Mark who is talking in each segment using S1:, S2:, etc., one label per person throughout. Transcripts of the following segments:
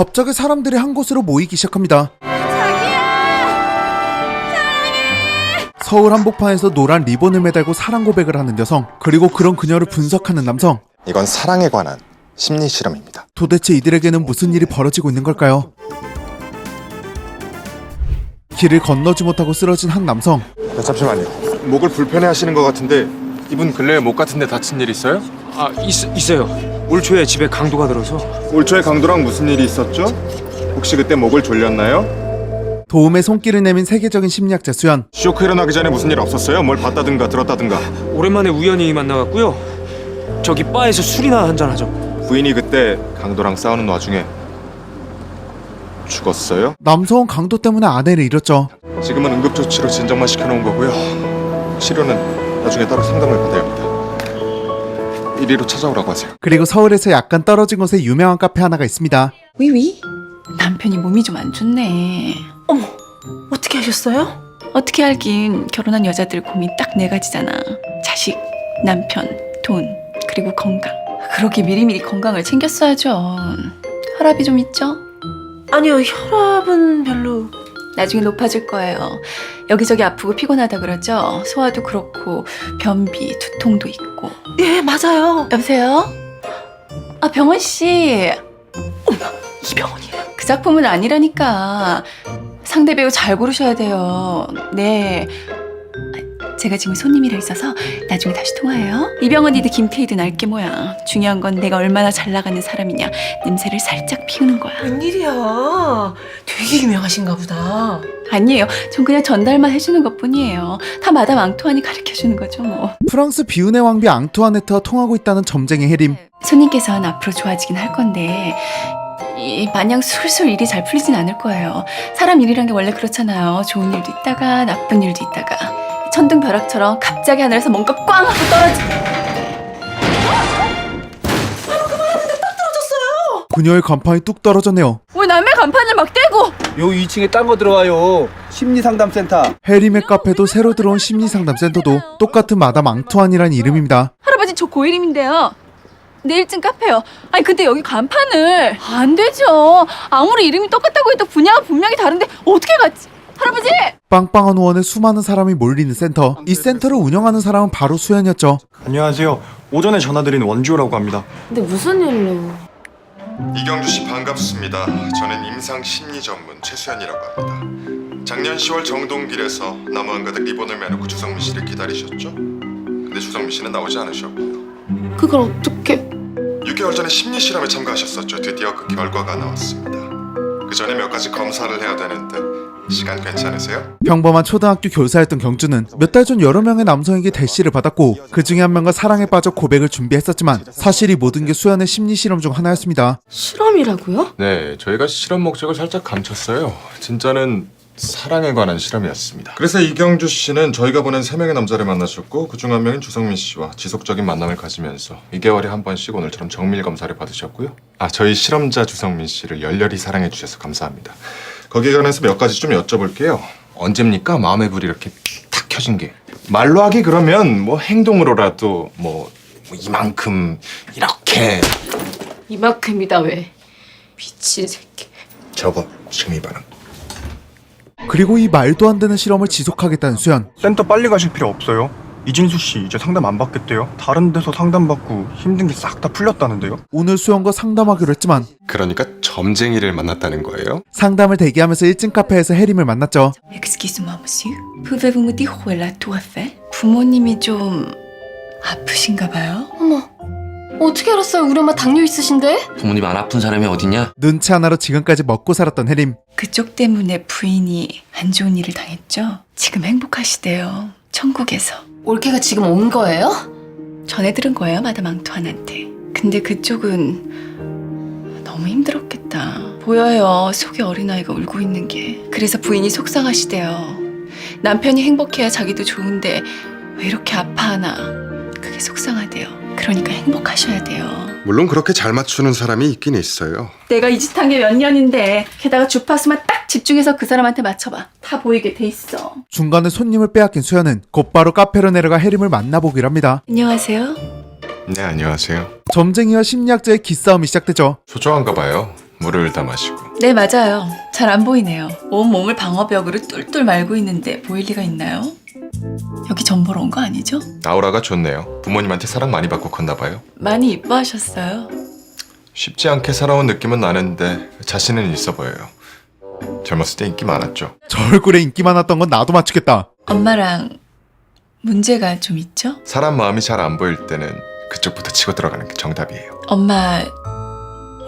S1: 갑자기 사람들이 한 곳으로 모이기 시작합니다. 서울 한복판에서 노란 리본을 매달고 사랑 고백을 하는 여성, 그리고 그런 그녀를 분석하는 남성.
S2: 이건 사랑에 관한 심리 실험입니다.
S1: 도대체 이들에게는 무슨 일이 벌어지고 있는 걸까요? 길을 건너지 못하고 쓰러진 한 남성.
S2: 잠시만요. 목을 불편해하시는 것 같은데 이분 근래에 목 같은 데 다친 일 있어요?
S3: 있어요. 올 초에 집에 강도가 들어서.
S2: 올 초에 강도랑 무슨 일이 있었죠? 혹시 그때 목을 졸렸나요?
S1: 도움의 손길을 내민 세계적인 심리학자 수연.
S2: 쇼크 일어나기 전에 무슨 일 없었어요? 뭘 봤다든가 들었다든가.
S3: 오랜만에 우연히 만나갖고요. 저기 바에서 술이나 한잔하죠.
S2: 부인이 그때 강도랑 싸우는 와중에 죽었어요?
S1: 남성은 강도 때문에 아내를 잃었죠.
S2: 지금은 응급조치로 진정만 시켜놓은 거고요. 치료는 나중에 따로 상담을 받아야 합니다. 이리로 찾아오라고 하세요.
S1: 그리고 서울에서 약간 떨어진 곳에 유명한 카페 하나가 있습니다.
S4: 위위? 남편이 몸이 좀 안 좋네.
S5: 어머, 어떻게 하셨어요?
S4: 어떻게 알긴 결혼한 여자들 고민 딱 네 가지잖아. 자식, 남편, 돈, 그리고 건강. 그러게 미리미리 건강을 챙겼어야죠. 혈압이 좀 있죠?
S5: 아니요, 혈압은 별로.
S4: 나중에 높아질 거예요. 여기저기 아프고 피곤하다 그러죠? 소화도 그렇고 변비, 두통도 있고.
S5: 예, 맞아요.
S4: 여보세요? 아, 병원 씨.
S5: 이병헌이에요.
S4: 그 작품은 아니라니까. 상대 배우 잘 고르셔야 돼요. 네. 제가 지금 손님이라 있어서 나중에 다시 통화해요. 이병헌이든 김태희든 알게 뭐야. 중요한 건 내가 얼마나 잘 나가는 사람이냐. 냄새를 살짝 피우는 거야.
S5: 웬일이야. 되게 유명하신가 보다.
S4: 아니에요. 전 그냥 전달만 해주는 것뿐이에요. 다 마담 앙투안이 가르쳐주는 거죠 뭐.
S1: 프랑스 비운의 왕비 앙투아네트와 통하고 있다는 점쟁이 해림.
S4: 손님께서는 앞으로 좋아지긴 할 건데 마냥 술술 일이 잘 풀리진 않을 거예요. 사람 일이란 게 원래 그렇잖아요. 좋은 일도 있다가 나쁜 일도 있다가. 천둥벼락처럼 갑자기 하늘에서 뭔가 꽝 하고 떨어지.
S1: 그녀의 간판이 뚝 떨어졌네요.
S4: 왜 남의 간판을 막 떼고.
S6: 요 2층에 딴 거 들어와요. 심리상담센터.
S1: 해림의 카페도 새로 들어온 심리상담센터도 똑같은 마담 앙투안이라는 이름입니다.
S4: 할아버지 저 고1임인데요. 내 1층 카페요. 아니 근데 여기 간판을 안 되죠. 아무리 이름이 똑같다고 해도 분야가 분명히 다른데 어떻게 갔지? 할아버지!
S1: 빵빵한 후원에 수많은 사람이 몰리는 센터. 이 센터를 운영하는 사람은 바로 수연이었죠.
S7: 안녕하세요. 오전에 전화드린 원주호라고 합니다.
S5: 근데 무슨 일로?
S2: 이경주 씨 반갑습니다. 저는 임상 심리 전문 최수연이라고 합니다. 작년 10월 정동길에서 나무 한 가득 리본을 매놓고 주성민 씨를 기다리셨죠? 근데 주성민 씨는 나오지 않으셨고요.
S5: 그걸 어떻게?
S2: 6개월 전에 심리 실험에 참가하셨었죠. 드디어 그 결과가 나왔습니다. 그 전에 몇 가지 검사를 해야 되는데 시간 괜찮으세요?
S1: 평범한 초등학교 교사였던 경주는 몇 달 전 여러 명의 남성에게 대시를 받았고 그 중에 한 명과 사랑에 빠져 고백을 준비했었지만 사실 이 모든 게 수연의 심리 실험 중 하나였습니다.
S5: 실험이라고요?
S2: 네, 저희가 실험 목적을 살짝 감췄어요. 진짜는 사랑에 관한 실험이었습니다. 그래서 이경주 씨는 저희가 보낸 3명의 남자를 만나셨고 그중 한 명인 주성민 씨와 지속적인 만남을 가지면서 2개월에 한 번씩 오늘처럼 정밀 검사를 받으셨고요. 저희 실험자 주성민 씨를 열렬히 사랑해 주셔서 감사합니다. 거기에 관해서 몇 가지 좀 여쭤볼게요. 언제입니까? 마음의 불이 이렇게 탁 켜진 게. 말로 하기 그러면 뭐 행동으로라도 뭐 이만큼 이렇게.
S5: 이만큼이다 왜? 미친 새끼.
S2: 저거 지금 이 반응.
S1: 그리고 이 말도 안 되는 실험을 지속하겠다는 수연.
S7: 센터 빨리 가실 필요 없어요. 이진수 씨 이제 상담 안 받겠대요. 다른 데서 상담받고 힘든 게 싹 다 풀렸다는데요. 오늘
S1: 수연과 상담하기로 했지만
S2: 그러니까 점쟁이를 만났다는 거예요?
S1: 상담을 대기하면서 1층 카페에서 해림을 만났죠.
S4: Excusez-moi, monsieur. Pouvez-vous me dire où est la tour Eiffel? 부모님이 좀 아프신가 봐요?
S5: 어머, 어떻게 알았어요? 우리 엄마 당뇨 있으신데?
S8: 부모님 안 아픈 사람이 어딨냐?
S1: 눈치 하나로 지금까지 먹고 살았던 해림.
S4: 그쪽 때문에 부인이 안 좋은 일을 당했죠? 지금 행복하시대요. 천국에서.
S5: 올케가 지금 온 거예요?
S4: 전해 들은 거예요, 마담 앙투안한테. 근데 그쪽은 너무 힘들었겠다. 보여요, 속에 어린아이가 울고 있는 게. 그래서 부인이 속상하시대요. 남편이 행복해야 자기도 좋은데 왜 이렇게 아파하나. 그게 속상하대요. 그러니까 행복하셔야 돼요.
S9: 물론 그렇게 잘 맞추는 사람이 있긴 있어요.
S4: 내가 이 짓 한 게 몇 년인데 게다가 주파수만 딱 집중해서 그 사람한테 맞춰봐. 다 보이게 돼 있어.
S1: 중간에 손님을 빼앗긴 수연은 곧바로 카페로 내려가 해림을 만나보기로 합니다.
S4: 안녕하세요.
S2: 네, 안녕하세요.
S1: 점쟁이와 심리학자의 기싸움이 시작되죠.
S2: 소중한가 봐요. 물을 다 마시고.
S4: 네, 맞아요. 잘 안 보이네요. 온 몸을 방어벽으로 뚫뚫 말고 있는데 보일 리가 있나요? 여기 전 보러 온 거 아니죠?
S2: 아우라가 좋네요. 부모님한테 사랑 많이 받고 컸나 봐요.
S4: 많이 이뻐하셨어요.
S2: 쉽지 않게 살아온 느낌은 나는데 자신은 있어 보여요. 젊었을 때 인기 많았죠.
S1: 저 얼굴에 인기 많았던 건 나도 맞추겠다.
S4: 엄마랑 문제가 좀 있죠?
S2: 사람 마음이 잘 안 보일 때는 그쪽부터 치고 들어가는 게 정답이에요.
S4: 엄마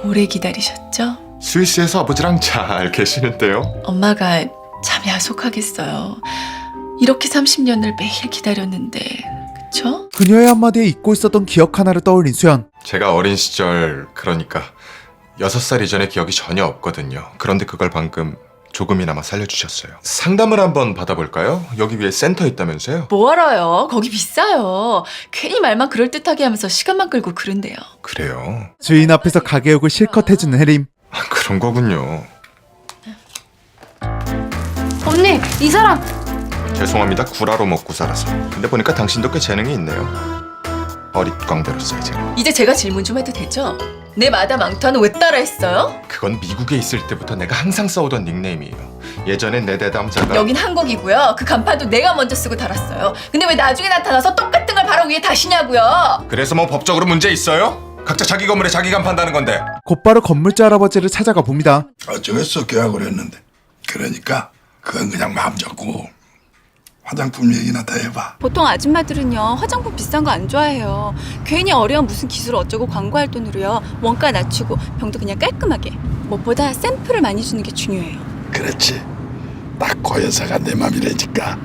S4: 오래 기다리셨죠?
S2: 스위스에서 아버지랑 잘 계시는데요.
S4: 엄마가 참 야속하겠어요. 이렇게 30년을 매일 기다렸는데, 그쵸?
S1: 그녀의 한마디에 잊고 있었던 기억 하나를 떠올린 수연.
S2: 제가 어린 시절, 그러니까 6살 이전의 기억이 전혀 없거든요. 그런데 그걸 방금 조금이나마 살려주셨어요. 상담을 한번 받아볼까요? 여기 위에 센터 있다면서요?
S4: 뭐하러요? 거기 비싸요. 괜히 말만 그럴듯하게 하면서 시간만 끌고 그런데요.
S2: 그래요?
S1: 주인 앞에서 가게욕을 실컷 해주는 혜림.
S2: 그런 거군요.
S5: 언니, 이 사람!
S2: 죄송합니다. 구라로 먹고 살아서. 근데 보니까 당신도 꽤 재능이 있네요. 어릿광대로서의 재능.
S4: 이제 제가 질문 좀 해도 되죠? 내 마담 앙투아는 왜 따라했어요?
S2: 그건 미국에 있을 때부터 내가 항상 써오던 닉네임이에요. 예전엔 내 대담자가
S4: 여긴 한국이고요. 그 간판도 내가 먼저 쓰고 달았어요. 근데 왜 나중에 나타나서 똑같은 걸 바로 위에 다시냐고요?
S2: 그래서 뭐 법적으로 문제 있어요? 각자 자기 건물에 자기 간판다는 건데.
S1: 곧바로 건물주 할아버지를 찾아가 봅니다.
S8: 어쩌겠어 계약을 했는데. 그러니까 그건 그냥 마음 잡고 화장품 얘기나 더 해봐.
S10: 보통 아줌마들은요 화장품 비싼 거 안 좋아해요. 괜히 어려운 무슨 기술 어쩌고 광고할 돈으로요 원가 낮추고 병도 그냥 깔끔하게. 무엇보다 샘플을 많이 주는 게 중요해요.
S8: 그렇지. 딱 그 여자가 내 맘이라니까.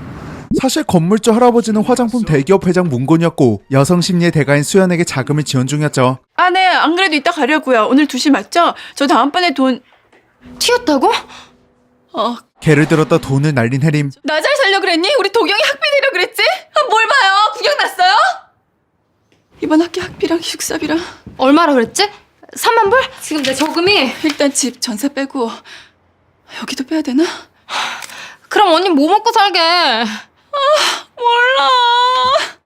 S1: 사실 건물주 할아버지는 화장품 대기업 회장 문곤이었고 여성 심리의 대가인 수연에게 자금을 지원 중이었죠.
S10: 아, 네. 안 그래도 이따 가려고요. 오늘 2시 맞죠? 저 다음번에 돈
S5: 튀었다고?
S1: 개를 들었다 돈을 날린 혜림.
S4: 나 잘 살려 그랬니? 우리 도경이 학비 내려 그랬지? 아, 뭘 봐요? 구경 났어요? 이번 학기 학비랑 기숙사비랑
S5: 얼마라 그랬지? 3만 불? 지금 내 저금이.
S4: 일단 집 전세 빼고 여기도 빼야 되나?
S5: 그럼 언니 뭐 먹고 살게?
S4: 몰라.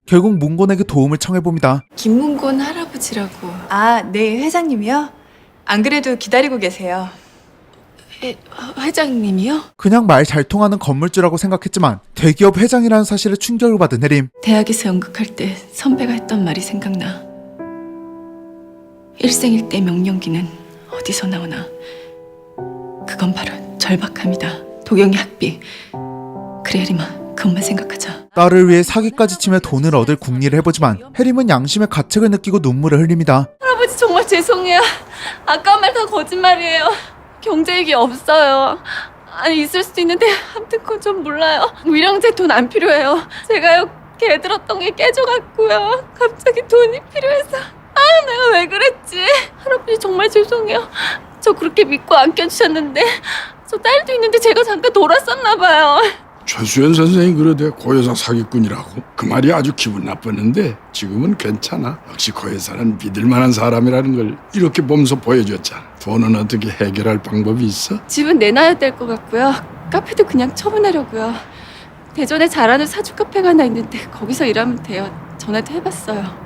S1: 결국 문곤에게 도움을 청해봅니다.
S4: 김문곤 할아버지라고.
S10: 아, 네. 회장님이요? 안 그래도 기다리고 계세요.
S4: 회장님이요?
S1: 그냥 말 잘 통하는 건물주라고 생각했지만 대기업 회장이라는 사실에 충격을 받은 혜림.
S4: 대학에서 연극할 때 선배가 했던 말이 생각나. 일생일대 명령기는 어디서 나오나. 그건 바로 절박함이다. 도경이 학비. 그래 혜림아, 그것만 생각하자.
S1: 딸을 위해 사기까지 치며 돈을 얻을 궁리를 해보지만 혜림은 양심의 가책을 느끼고 눈물을 흘립니다.
S10: 할아버지 정말 죄송해요. 아까운 말 다 거짓말이에요. 경제익이 없어요. 아니 있을 수도 있는데 아무튼 그건 좀 몰라요. 위령제 돈 안 필요해요. 제가요 개 들었던 게 깨져갖고요. 갑자기 돈이 필요해서. 아 내가 왜 그랬지. 할아버지 정말 죄송해요. 저 그렇게 믿고 안겨주셨는데 저 딸도 있는데 제가 잠깐 돌았었나 봐요.
S8: 최수연 선생이 그러대 고 여자 사기꾼이라고. 그 말이 아주 기분 나빴는데 지금은 괜찮아. 역시 고 여자는 믿을 만한 사람이라는 걸 이렇게 보면서 보여줬잖아. 돈은 어떻게 해결할 방법이 있어?
S10: 집은 내놔야 될 것 같고요. 카페도 그냥 처분하려고요. 대전에 잘하는 사주 카페가 하나 있는데 거기서 일하면 돼요. 전화도 해봤어요.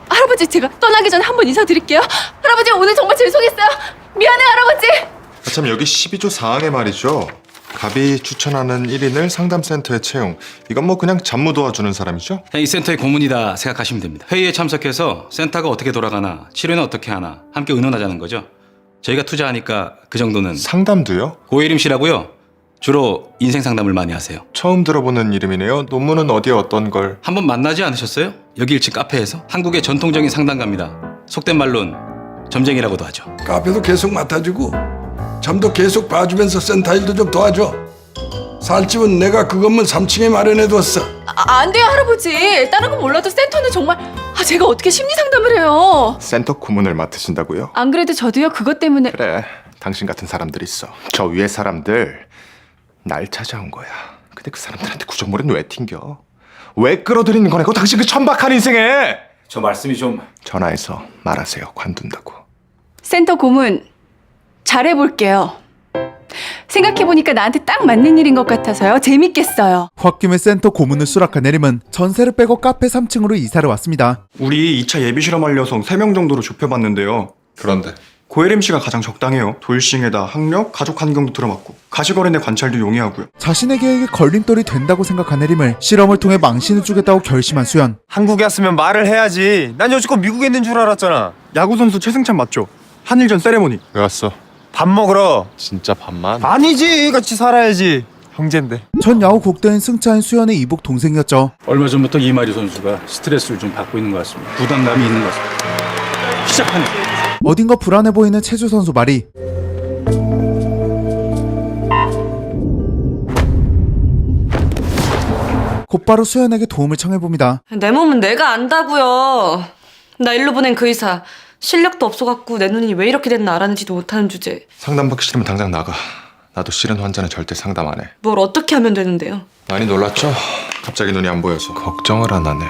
S10: 할아버지 제가 떠나기 전에 한번 인사드릴게요. 할아버지 오늘 정말 죄송했어요. 미안해요 할아버지.
S2: 참 여기 12조 4항에 말이죠. 갑이 추천하는 1인을 상담센터에 채용. 이건 뭐 그냥 잡무 도와주는 사람이죠?
S11: 이 센터의 고문이다 생각하시면 됩니다. 회의에 참석해서 센터가 어떻게 돌아가나 치료는 어떻게 하나 함께 의논하자는 거죠. 저희가 투자하니까 그 정도는.
S2: 상담도요?
S11: 고예림 씨라고요. 주로 인생 상담을 많이 하세요.
S2: 처음 들어보는 이름이네요. 논문은 어디에 어떤 걸?
S11: 한번 만나지 않으셨어요? 여기 1층 카페에서? 한국의 전통적인 상담가입니다. 속된 말론 점쟁이라고도 하죠.
S8: 카페도 계속 맡아주고 점도 계속 봐주면서 센터 일도 좀 도와줘. 살 집은 내가 그 건물 3층에 마련해뒀어.
S10: 안 돼요 할아버지. 다른 건 몰라도 센터는 정말 제가 어떻게 심리 상담을 해요.
S2: 센터 고문을 맡으신다고요?
S10: 안 그래도 저도요 그것 때문에.
S2: 그래, 당신 같은 사람들 있어. 저 위에 사람들 날 찾아온 거야. 근데 그 사람들한테 구정물은 왜 튕겨? 왜 끌어들이는 거냐고. 당신 그 천박한 인생에.
S11: 저 말씀이 좀...
S2: 전화해서 말하세요. 관둔다고.
S10: 센터 고문 잘해볼게요. 생각해보니까 나한테 딱 맞는 일인 것 같아서요. 재밌겠어요.
S1: 홧김에 센터 고문을 수락한 혜림은 전세를 빼고 카페 3층으로 이사를 왔습니다.
S7: 우리 2차 예비 실험 완료성 3명 정도로 좁혀봤는데요.
S2: 그런데
S7: 고혜림 씨가 가장 적당해요. 돌싱에다 학력, 가족 환경도 들어맞고 가시거리 내 관찰도 용이하고요.
S1: 자신의 계획에 걸림돌이 된다고 생각한 혜림을 실험을 통해 망신을 주겠다고 결심한 수연.
S3: 한국에 왔으면 말을 해야지. 난 여지껏 미국에 있는 줄 알았잖아.
S7: 야구 선수 최승찬 맞죠? 한일전 세레모니.
S2: 왜 왔어?
S3: 밥 먹으러.
S2: 진짜 밥만?
S3: 아니지, 같이 살아야지. 형제인데.
S1: 전 야구 곡대인 승차인 수연의 이복 동생이었죠.
S12: 얼마 전부터 이마리 선수가 스트레스를 좀 받고 있는 것 같습니다. 부담감이 있는 것 같습니다. 시작하네.
S1: 어딘가 불안해 보이는 채주 선수 말이. 곧바로 수연에게 도움을 청해봅니다.
S10: 내 몸은 내가 안다고요. 나 일로 보낸 그 의사 실력도 없어갖고 내 눈이 왜 이렇게 됐나 알아내지도 못하는 주제.
S2: 상담받기 싫으면 당장 나가. 나도 싫은 환자는 절대 상담 안 해.
S10: 뭘 어떻게 하면 되는데요?
S2: 많이 놀랐죠? 갑자기 눈이 안 보여서 걱정을 안 하네.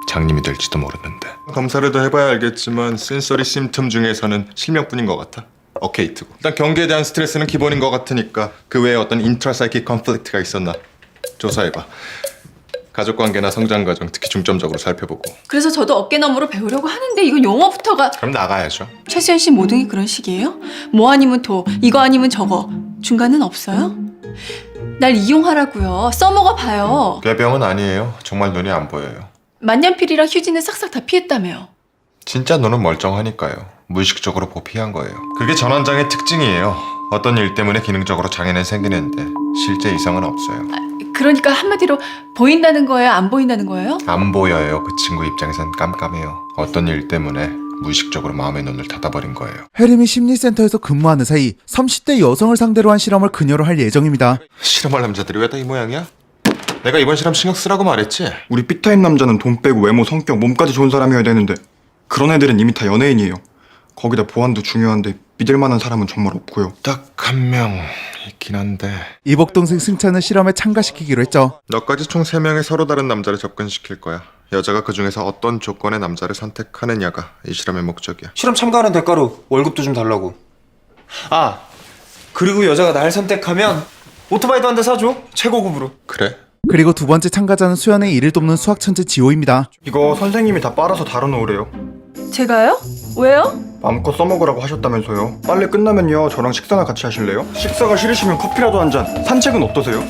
S2: 장님이 될지도 모르는데. 검사를 더 해봐야 알겠지만 센서리 심텀 중에서는 실명뿐인 것 같아. 어케이트고. 일단 경기에 대한 스트레스는 기본인 것 같으니까 그 외에 어떤 인트라사이킥 컨플릭트가 있었나 조사해봐. 가족관계나 성장과정 특히 중점적으로 살펴보고.
S4: 그래서 저도 어깨너머로 배우려고 하는데 이거 용어부터가.
S2: 그럼 나가야죠.
S4: 최수연 씨 모든 게 그런 식이에요? 뭐 아니면 도, 이거 아니면 저거. 중간은 없어요? 날 이용하라고요. 써먹어 봐요.
S2: 꾀병은 아니에요. 정말 눈이 안 보여요.
S4: 만년필이랑 휴지는 싹싹 다 피했다며요.
S2: 진짜 눈은 멀쩡하니까요. 무의식적으로 보피한 거예요. 그게 전환장애 특징이에요. 어떤 일 때문에 기능적으로 장애는 생기는데 실제 이상은 없어요.
S4: 그러니까 한마디로 보인다는 거예요? 안 보인다는 거예요?
S2: 안 보여요. 그 친구 입장에선 깜깜해요. 어떤 일 때문에 무의식적으로 마음의 눈을 닫아버린 거예요.
S1: 혜림이 심리센터에서 근무하는 사이 30대 여성을 상대로 한 실험을 그녀로 할 예정입니다.
S2: 실험할 남자들이 왜 다 이 모양이야? 내가 이번 실험 신경 쓰라고 말했지?
S7: 우리 B타입 남자는 돈 빼고 외모, 성격, 몸까지 좋은 사람이어야 되는데 그런 애들은 이미 다 연예인이에요. 거기다 보안도 중요한데 믿을 만한 사람은 정말 없고요.
S2: 딱 한 명 있긴 한데.
S1: 이복 동생 승찬을 실험에 참가시키기로 했죠.
S2: 너까지 총 3명의 서로 다른 남자를 접근시킬 거야. 여자가 그 중에서 어떤 조건의 남자를 선택하느냐가 이 실험의 목적이야.
S3: 실험 참가하는 대가로 월급도 좀 달라고. 아, 그리고 여자가 날 선택하면 오토바이도 한 대 사줘. 최고급으로.
S2: 그래?
S1: 그리고 두 번째 참가자는 수연의 일을 돕는 수학천재 지호입니다.
S7: 이거 선생님이 다 빨아서 달아놓으래요.
S10: 제가요? 왜요?
S7: 마음껏 써먹으라고 하셨다면서요. 빨래 끝나면요 저랑 식사나 같이 하실래요? 식사가 싫으시면 커피라도 한 잔. 산책은 어떠세요?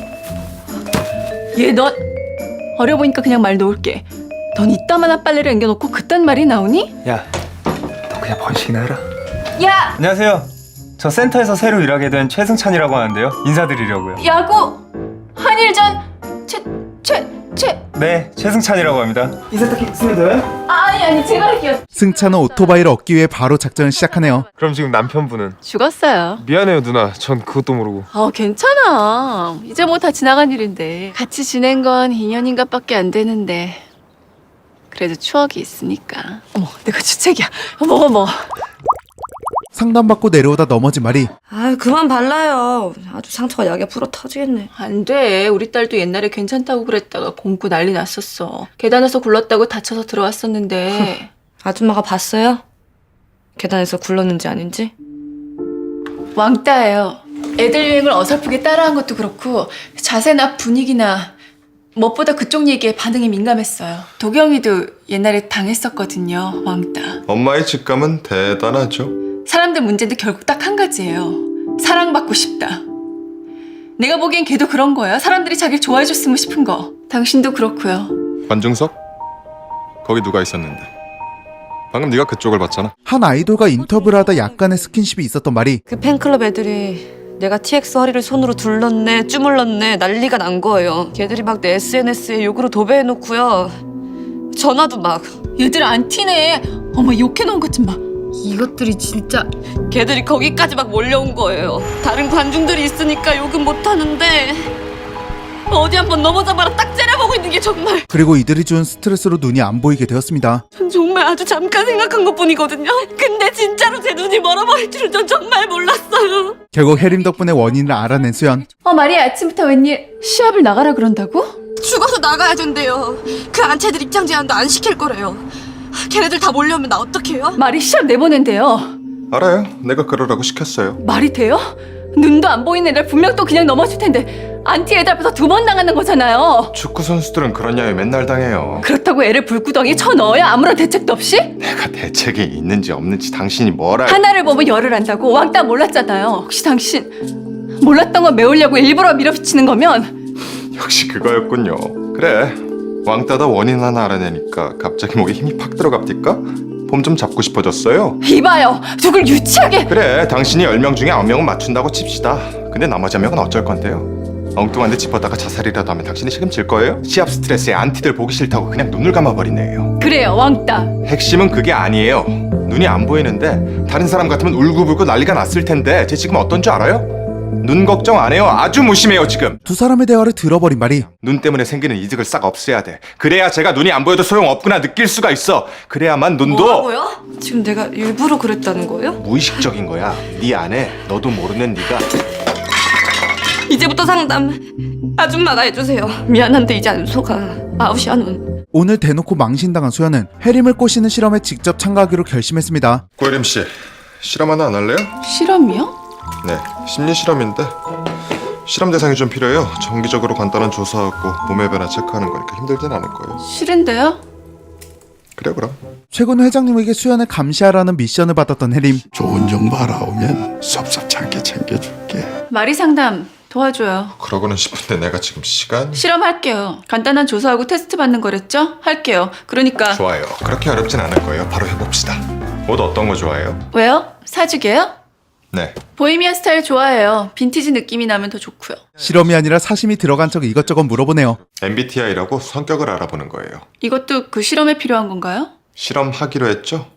S4: 얘 넌 어려 보니까 그냥 말 놓을게. 넌 이따만한 빨래를 앵겨놓고 그딴 말이 나오니?
S3: 야, 너 그냥 번식이나 해라.
S4: 야!
S3: 안녕하세요. 저 센터에서 새로 일하게 된 최승찬이라고 하는데요. 인사드리려고요.
S4: 야구! 한일전!
S3: 네, 최승찬이라고 합니다. 인사 딱 했으면 돼요?
S4: 아니 제가 할게요.
S1: 승찬은 오토바이를 얻기 위해 바로 작전을 시작하네요.
S3: 그럼 지금 남편분은?
S4: 죽었어요.
S3: 미안해요 누나. 전 그것도 모르고.
S4: 괜찮아. 이제 뭐 다 지나간 일인데. 같이 지낸 건 2년인가밖에 안 되는데. 그래도 추억이 있으니까. 어머, 내가 주책이야. 어머.
S1: 상담받고 내려오다 넘어진 말이.
S10: 아, 그만 발라요. 아주 상처가 약에 불어 터지겠네.
S4: 안 돼. 우리 딸도 옛날에 괜찮다고 그랬다가 곰고 난리 났었어. 계단에서 굴렀다고 다쳐서 들어왔었는데.
S10: 아줌마가 봤어요? 계단에서 굴렀는지 아닌지?
S4: 왕따예요. 애들 유행을 어설프게 따라한 것도 그렇고 자세나 분위기나 무엇보다 그쪽 얘기에 반응이 민감했어요. 도경이도 옛날에 당했었거든요. 왕따.
S2: 엄마의 직감은 대단하죠.
S4: 사람들 문제인데 결국 딱 한 가지예요. 사랑받고 싶다. 내가 보기엔 걔도 그런 거예요. 사람들이 자기를 좋아해줬으면 싶은 거. 당신도 그렇고요.
S2: 관중석? 거기 누가 있었는데? 방금 네가 그쪽을 봤잖아.
S1: 한 아이돌과 인터뷰를 하다 약간의 스킨십이 있었던 말이.
S10: 그 팬클럽 애들이 내가 TX 허리를 손으로 둘렀네, 주물렀네 난리가 난 거예요. 걔들이 막 내 SNS에 욕으로 도배해놓고요. 전화도 막.
S4: 얘들 안 티네. 어머, 욕해놓은 것 좀 봐.
S5: 이것들이 진짜.
S10: 걔들이 거기까지 막 몰려온 거예요. 다른 관중들이 있으니까 욕은 못하는데 어디 한번 넘어져봐라 딱 째려보고 있는 게 정말.
S1: 그리고 이들이 준 스트레스로 눈이 안 보이게 되었습니다.
S10: 전 정말 아주 잠깐 생각한 것뿐이거든요. 근데 진짜로 제 눈이 멀어버릴 줄은 전 정말 몰랐어요.
S1: 결국 혜림 덕분에 원인을 알아낸 수연.
S4: 마리아 아침부터 웬일 시합을 나가라 그런다고?
S10: 죽어서 나가야 된대요. 그 안채들 입장 제한도 안 시킬 거래요. 걔네들 다 몰려오면 나 어떡해요?
S4: 말이 시합 내보낸대요.
S2: 알아요. 내가 그러라고 시켰어요.
S4: 말이 돼요?
S10: 눈도 안 보이는 애들 분명 또 그냥 넘어질 텐데 안티 애들 앞에서 2번 당하는 거잖아요.
S2: 축구 선수들은 그런 야유 맨날 당해요.
S10: 그렇다고 애를 불구덩이에 쳐넣어야 아무런 대책도 없이?
S2: 내가 대책이 있는지 없는지 당신이 뭘
S10: 하나를 보면 열을 안다고 왕따 몰랐잖아요. 혹시 당신 몰랐던 거 메우려고 일부러 밀어붙이는 거면
S2: 역시 그거였군요. 그래, 왕따다 원인 하나 알아내니까 갑자기 목에 힘이 팍 들어갑니까? 폼 좀 잡고 싶어졌어요?
S10: 이봐요. 누굴 유치하게.
S2: 그래, 당신이 10명 중에 9명은 맞춘다고 칩시다. 근데 나머지 1명은 어쩔 건데요? 엉뚱한데 짚었다가 자살이라도 하면 당신이 책임질 거예요? 시합 스트레스에 안티들 보기 싫다고 그냥 눈을 감아버리네요.
S10: 그래요, 왕따.
S2: 핵심은 그게 아니에요. 눈이 안 보이는데 다른 사람 같으면 울고불고 난리가 났을 텐데 쟤 지금 어떤 줄 알아요? 눈 걱정 안 해요. 아주 무심해요 지금.
S1: 두 사람의 대화를 들어버린 말이
S2: 눈 때문에 생기는 이득을 싹 없애야 돼. 그래야 제가 눈이 안 보여도 소용없구나 느낄 수가 있어. 그래야만 눈도
S10: 뭐라고요? 지금 내가 일부러 그랬다는 거예요?
S2: 무의식적인 거야. 네 안에 너도 모르는 네가.
S10: 이제부터 상담 아줌마가 해주세요. 미안한데 이제 안 속아. 아웃이야 눈.
S1: 오늘 대놓고 망신당한 수연은 해림을 꼬시는 실험에 직접 참가하기로 결심했습니다.
S2: 고혜림 씨, 실험 하나 안 할래요?
S4: 실험이요?
S2: 네, 심리 실험인데 실험 대상이 좀 필요해요. 정기적으로 간단한 조사하고 몸의 변화 체크하는 거니까 힘들진 않을 거예요.
S4: 싫은데요?
S2: 그래 그럼.
S1: 최근 회장님에게 수연을 감시하라는 미션을 받았던 해림.
S8: 좋은 정보 알아오면 섭섭찮게 챙겨줄게.
S4: 마리 상담 도와줘요.
S2: 그러고는 싶은데 내가 지금 시간.
S4: 실험할게요. 간단한 조사하고 테스트 받는 거랬죠? 할게요. 그러니까
S2: 좋아요. 그렇게 어렵진 않을 거예요. 바로 해봅시다. 옷 어떤 거 좋아해요?
S4: 왜요? 사주게요?
S2: 네.
S4: 보헤미안 스타일 좋아해요. 빈티지 느낌이 나면 더 좋고요.
S1: 실험이 아니라 사심이 들어간 척 이것저것 물어보네요.
S2: MBTI라고 성격을 알아보는 거예요.
S4: 이것도 그 실험에 필요한 건가요?
S2: 실험하기로 했죠?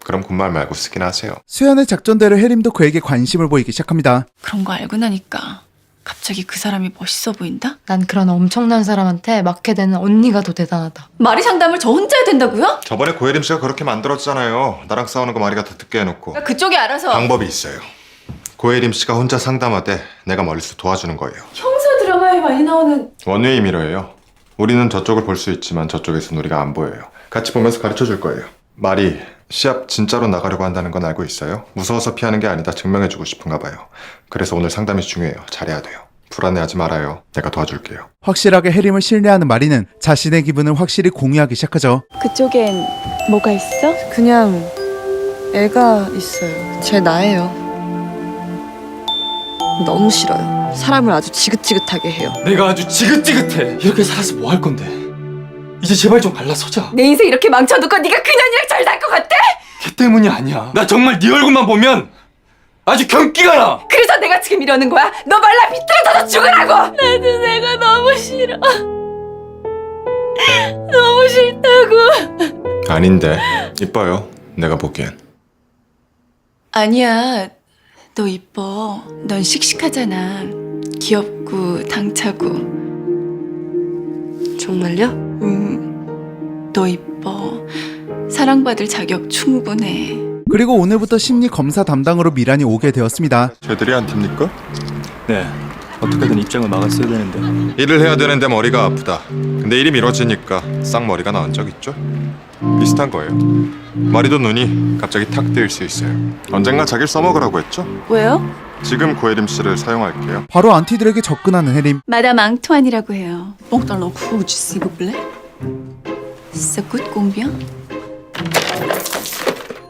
S2: 그럼 군말 말고 쓰긴 하세요.
S1: 수연의 작전대로 해림도 그에게 관심을 보이기 시작합니다.
S4: 그런 거 알고 나니까 갑자기 그 사람이 멋있어 보인다?
S5: 난 그런 엄청난 사람한테 맡게 되는 언니가 더 대단하다.
S4: 마리 상담을 저 혼자 해야 된다고요?
S2: 저번에 고혜림 씨가 그렇게 만들었잖아요. 나랑 싸우는 거 마리가 더 듣게 해놓고.
S4: 그쪽이 알아서.
S2: 방법이 있어요. 고혜림 씨가 혼자 상담하되 내가 멀리서 도와주는 거예요.
S4: 형사 드라마에 많이 나오는
S2: 원웨이 미러예요. 우리는 저쪽을 볼 수 있지만 저쪽에서는 우리가 안 보여요. 같이 보면서 가르쳐 줄 거예요. 마리, 시합 진짜로 나가려고 한다는 건 알고 있어요? 무서워서 피하는 게 아니다 증명해주고 싶은가 봐요. 그래서 오늘 상담이 중요해요. 잘해야 돼요. 불안해하지 말아요. 내가 도와줄게요.
S1: 확실하게 해림을 신뢰하는 마리는 자신의 기분을 확실히 공유하기 시작하죠.
S10: 그쪽엔 뭐가 있어?
S5: 그냥 애가 있어요. 제 나예요. 너무 싫어요. 사람을 아주 지긋지긋하게 해요.
S3: 내가 아주 지긋지긋해. 이렇게 살아서 뭐 할 건데? 이제 제발 좀 갈라서자.
S10: 내 인생 이렇게 망쳐놓고 네가 그년이랑 잘 살 것 같아?
S3: 걔 때문이 아니야. 나 정말 네 얼굴만 보면 아주 경기가 나.
S10: 그래서 내가 지금 이러는 거야? 너 말라 비틀어져서 죽으라고! 나도 내가 너무 싫어. 너무 싫다고.
S2: 아닌데. 이뻐요. 내가 보기엔.
S4: 아니야. 너 이뻐. 넌 씩씩하잖아. 귀엽고 당차고.
S10: 정말요?
S4: 너 이뻐. 사랑받을 자격 충분해.
S1: 그리고 오늘부터 심리 검사 담당으로 미란이 오게 되었습니다.
S2: 쟤들이 안 팁니까?
S3: 네. 어떻게든 입장을 막았어야 되는데.
S2: 일을 해야 되는데 머리가 아프다. 근데 일이 미뤄지니까 쌍머리가 나온 적 있죠? 비슷한 거예요. 마리도 눈이 갑자기 탁 뜨일 수 있어요. 언젠가 자기를 써먹으라고 했죠?
S4: 왜요?
S2: 지금 고혜림 씨를 사용할게요.
S1: 바로 안티들에게 접근하는 해림.
S4: 마담 앙투안이라고 해요. 뽕달러 쿠즈 시브블레? 썩굿 공병?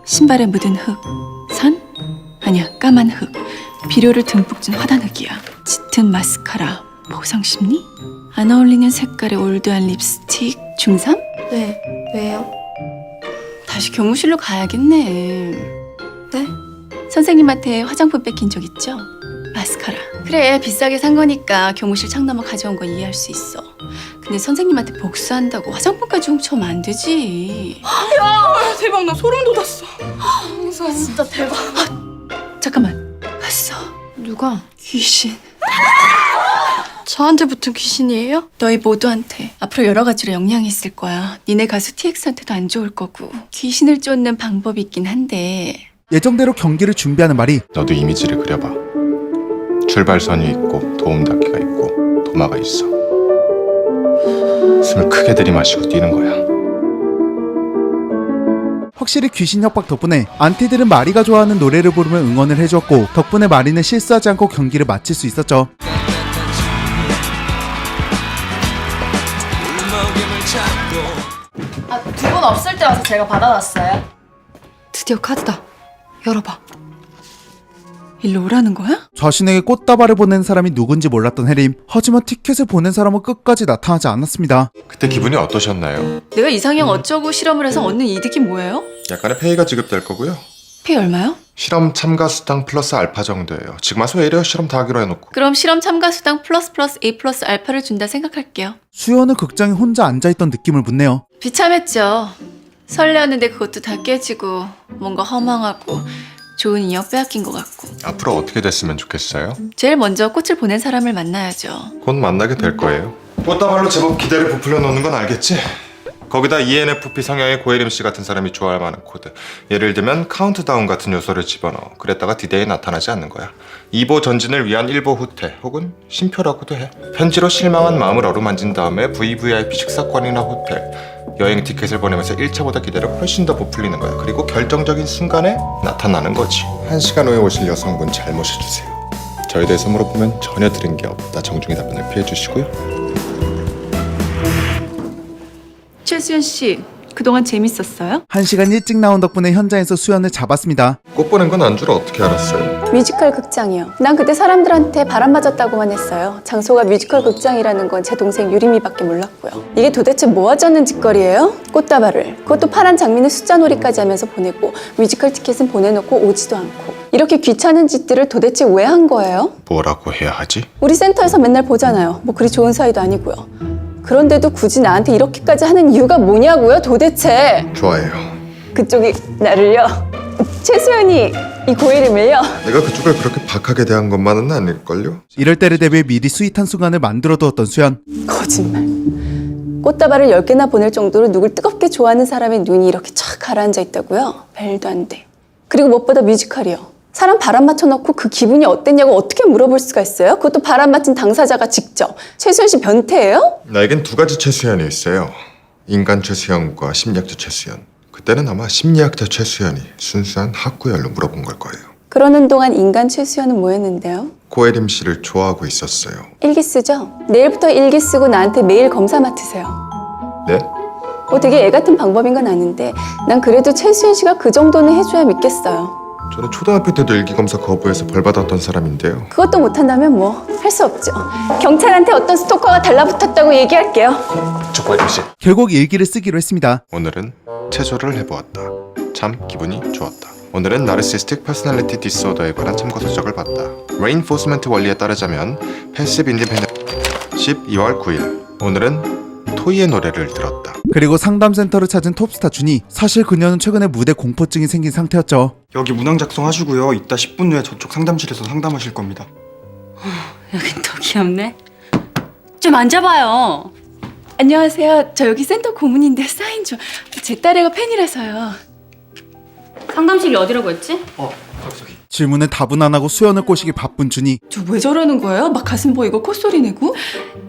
S4: 신발에 묻은 흙. 산? 아니야, 까만 흙. 비료를 듬뿍 준 화단 흙이야. 짙은 마스카라. 보상 심리? 안 어울리는 색깔의 올드한 립스틱. 중3?
S5: 네. 왜요?
S4: 다시 교무실로 가야겠네. 네? 선생님한테 화장품 뺏긴 적 있죠? 마스카라. 그래, 비싸게 산 거니까 교무실 창 넘어 가져온 건 이해할 수 있어. 근데 선생님한테 복수한다고 화장품까지 훔쳐오면 안 되지.
S10: 대박, 나 소름 돋았어.
S5: 진짜 대박.
S4: 잠깐만. 봤어.
S5: 누가?
S4: 귀신.
S5: 저한테 붙은 귀신이에요?
S4: 너희 모두한테 앞으로 여러 가지로 영향이 있을 거야. 니네 가수 TX한테도 안 좋을 거고. 귀신을 쫓는 방법이 있긴 한데.
S1: 예정대로 경기를 준비하는 말이.
S2: 너도 이미지를 그려봐. 출발선이 있고 도움닫기가 있고 도마가 있어. 숨을 크게 들이마시고 뛰는 거야.
S1: 확실히 귀신 협박 덕분에 안티들은 마리가 좋아하는 노래를 부르며 응원을 해주었고, 덕분에 마리는 실수하지 않고 경기를 마칠 수 있었죠.
S10: 두 분 없을 때 와서 제가 받아놨어요.
S5: 드디어 카드다. 열어봐.
S4: 일로 오라는 거야?
S1: 자신에게 꽃다발을 보낸 사람이 누군지 몰랐던 해림. 하지만 티켓을 보낸 사람은 끝까지 나타나지 않았습니다.
S2: 그때 기분이 어떠셨나요?
S4: 내가 이상형 어쩌고 실험을 해서 얻는 이득이 뭐예요?
S2: 약간의 페이가 지급될 거고요.
S4: 페이 얼마요?
S2: 실험 참가 수당 플러스 알파 정도예요. 지금 와서 왜 이래요? 실험 다 하기로 해놓고.
S4: 그럼 실험 참가 수당 플러스 A 플러스 알파를 준다 생각할게요.
S1: 수연은 극장에 혼자 앉아있던 느낌을 묻네요.
S4: 비참했죠. 설레었는데 그것도 다 깨지고 뭔가 허망하고 좋은 인연 빼앗긴 것 같고.
S2: 앞으로 어떻게 됐으면 좋겠어요?
S4: 제일 먼저 꽃을 보낸 사람을 만나야죠.
S2: 곧 만나게 될 거예요. 꽃다발로 제법 기대를 부풀려 놓는 건 알겠지? 거기다 ENFP 성향의 고혜림 씨 같은 사람이 좋아할 만한 코드. 예를 들면 카운트다운 같은 요소를 집어넣어. 그랬다가 디데이에 나타나지 않는 거야. 2보 전진을 위한 1보 후퇴 혹은 심표라고도 해. 편지로 실망한 마음을 어루만진 다음에 VVIP 식사권이나 호텔, 여행 티켓을 보내면서 1차보다 기대를 훨씬 더 부풀리는 거야. 그리고 결정적인 순간에 나타나는 거지. 1시간 후에 오실 여성분 잘 모셔주세요. 저에 대해서 물어보면 전혀 들은 게 없다. 정중히 답변을 피해주시고요.
S4: 최수연 씨, 그동안 재밌었어요?
S1: 1시간 일찍 나온 덕분에 현장에서 수연을 잡았습니다.
S2: 꽃 보낸 건 안주로 어떻게 알았어요?
S10: 뮤지컬 극장이요. 난 그때 사람들한테 바람 맞았다고만 했어요. 장소가 뮤지컬 극장이라는 건 제 동생 유림이밖에 몰랐고요. 이게 도대체 뭐 하자는 짓거리예요? 꽃다발을, 그것도 파란 장미는 숫자놀이까지 하면서 보내고 뮤지컬 티켓은 보내놓고 오지도 않고. 이렇게 귀찮은 짓들을 도대체 왜 한 거예요?
S2: 뭐라고 해야 하지?
S10: 우리 센터에서 맨날 보잖아요. 뭐 그리 좋은 사이도 아니고요. 그런데도 굳이 나한테 이렇게까지 하는 이유가 뭐냐고요, 도대체?
S2: 좋아해요.
S10: 그쪽이 나를요? 최수연이 이 고혜림을요?
S2: 내가 그쪽을 그렇게 박하게 대한 것만은 아닐걸요?
S1: 이럴 때를 대비해 미리 스윗한 순간을 만들어두었던 수연.
S10: 거짓말. 꽃다발을 10개나 보낼 정도로 누굴 뜨겁게 좋아하는 사람의 눈이 이렇게 촥 가라앉아 있다고요? 말도 안 돼. 그리고 무엇보다 뮤지컬이요. 사람 바람 맞춰놓고 그 기분이 어땠냐고 어떻게 물어볼 수가 있어요? 그것도 바람 맞힌 당사자가 직접. 최수연 씨 변태예요?
S2: 나에겐 두 가지 최수연이 있어요. 인간 최수연과 심리학자 최수연. 그때는 아마 심리학자 최수연이 순수한 학구열로 물어본 걸 거예요.
S10: 그러는 동안 인간 최수연은 뭐 했는데요?
S2: 고혜림 씨를 좋아하고 있었어요.
S10: 일기 쓰죠? 내일부터 일기 쓰고 나한테 매일 검사 맡으세요.
S2: 네?
S10: 되게 애 같은 방법인 건 아는데 난 그래도 최수연 씨가 그 정도는 해줘야 믿겠어요.
S2: 저는 초등학교 때도 일기검사 거부해서 벌 받았던 사람인데요.
S10: 그것도 못한다면 뭐 할 수 없죠. 경찰한테 어떤 스토커가 달라붙었다고 얘기할게요.
S2: 저 고혜림 씨.
S1: 결국 일기를 쓰기로 했습니다.
S2: 오늘은 체조를 해보았다. 참 기분이 좋았다. 오늘은 나르시스틱 퍼스널리티 디스오더에 관한 참고 서적을 봤다. 레인포스먼트 원리에 따르자면 패시브 인디펜던트 12월 9일. 오늘은 토이의 노래를 들었다.
S1: 그리고 상담센터를 찾은 톱스타 준이. 사실 그녀는 최근에 무대 공포증이 생긴 상태였죠.
S7: 여기 문항 작성하시고요. 이따 10분 후에 저쪽 상담실에서 상담하실 겁니다.
S5: 여긴 더 귀엽네. 좀 앉아봐요.
S4: 안녕하세요. 저 여기 센터 고문인데 사인 좀. 제 딸애가 팬이라서요.
S5: 상담실이 어디라고 했지?
S1: 질문에 답은 안 하고 수연을 꼬시기 바쁜 준이.
S4: 저 왜 저러는 거예요? 막 가슴 보이고 콧소리 내고?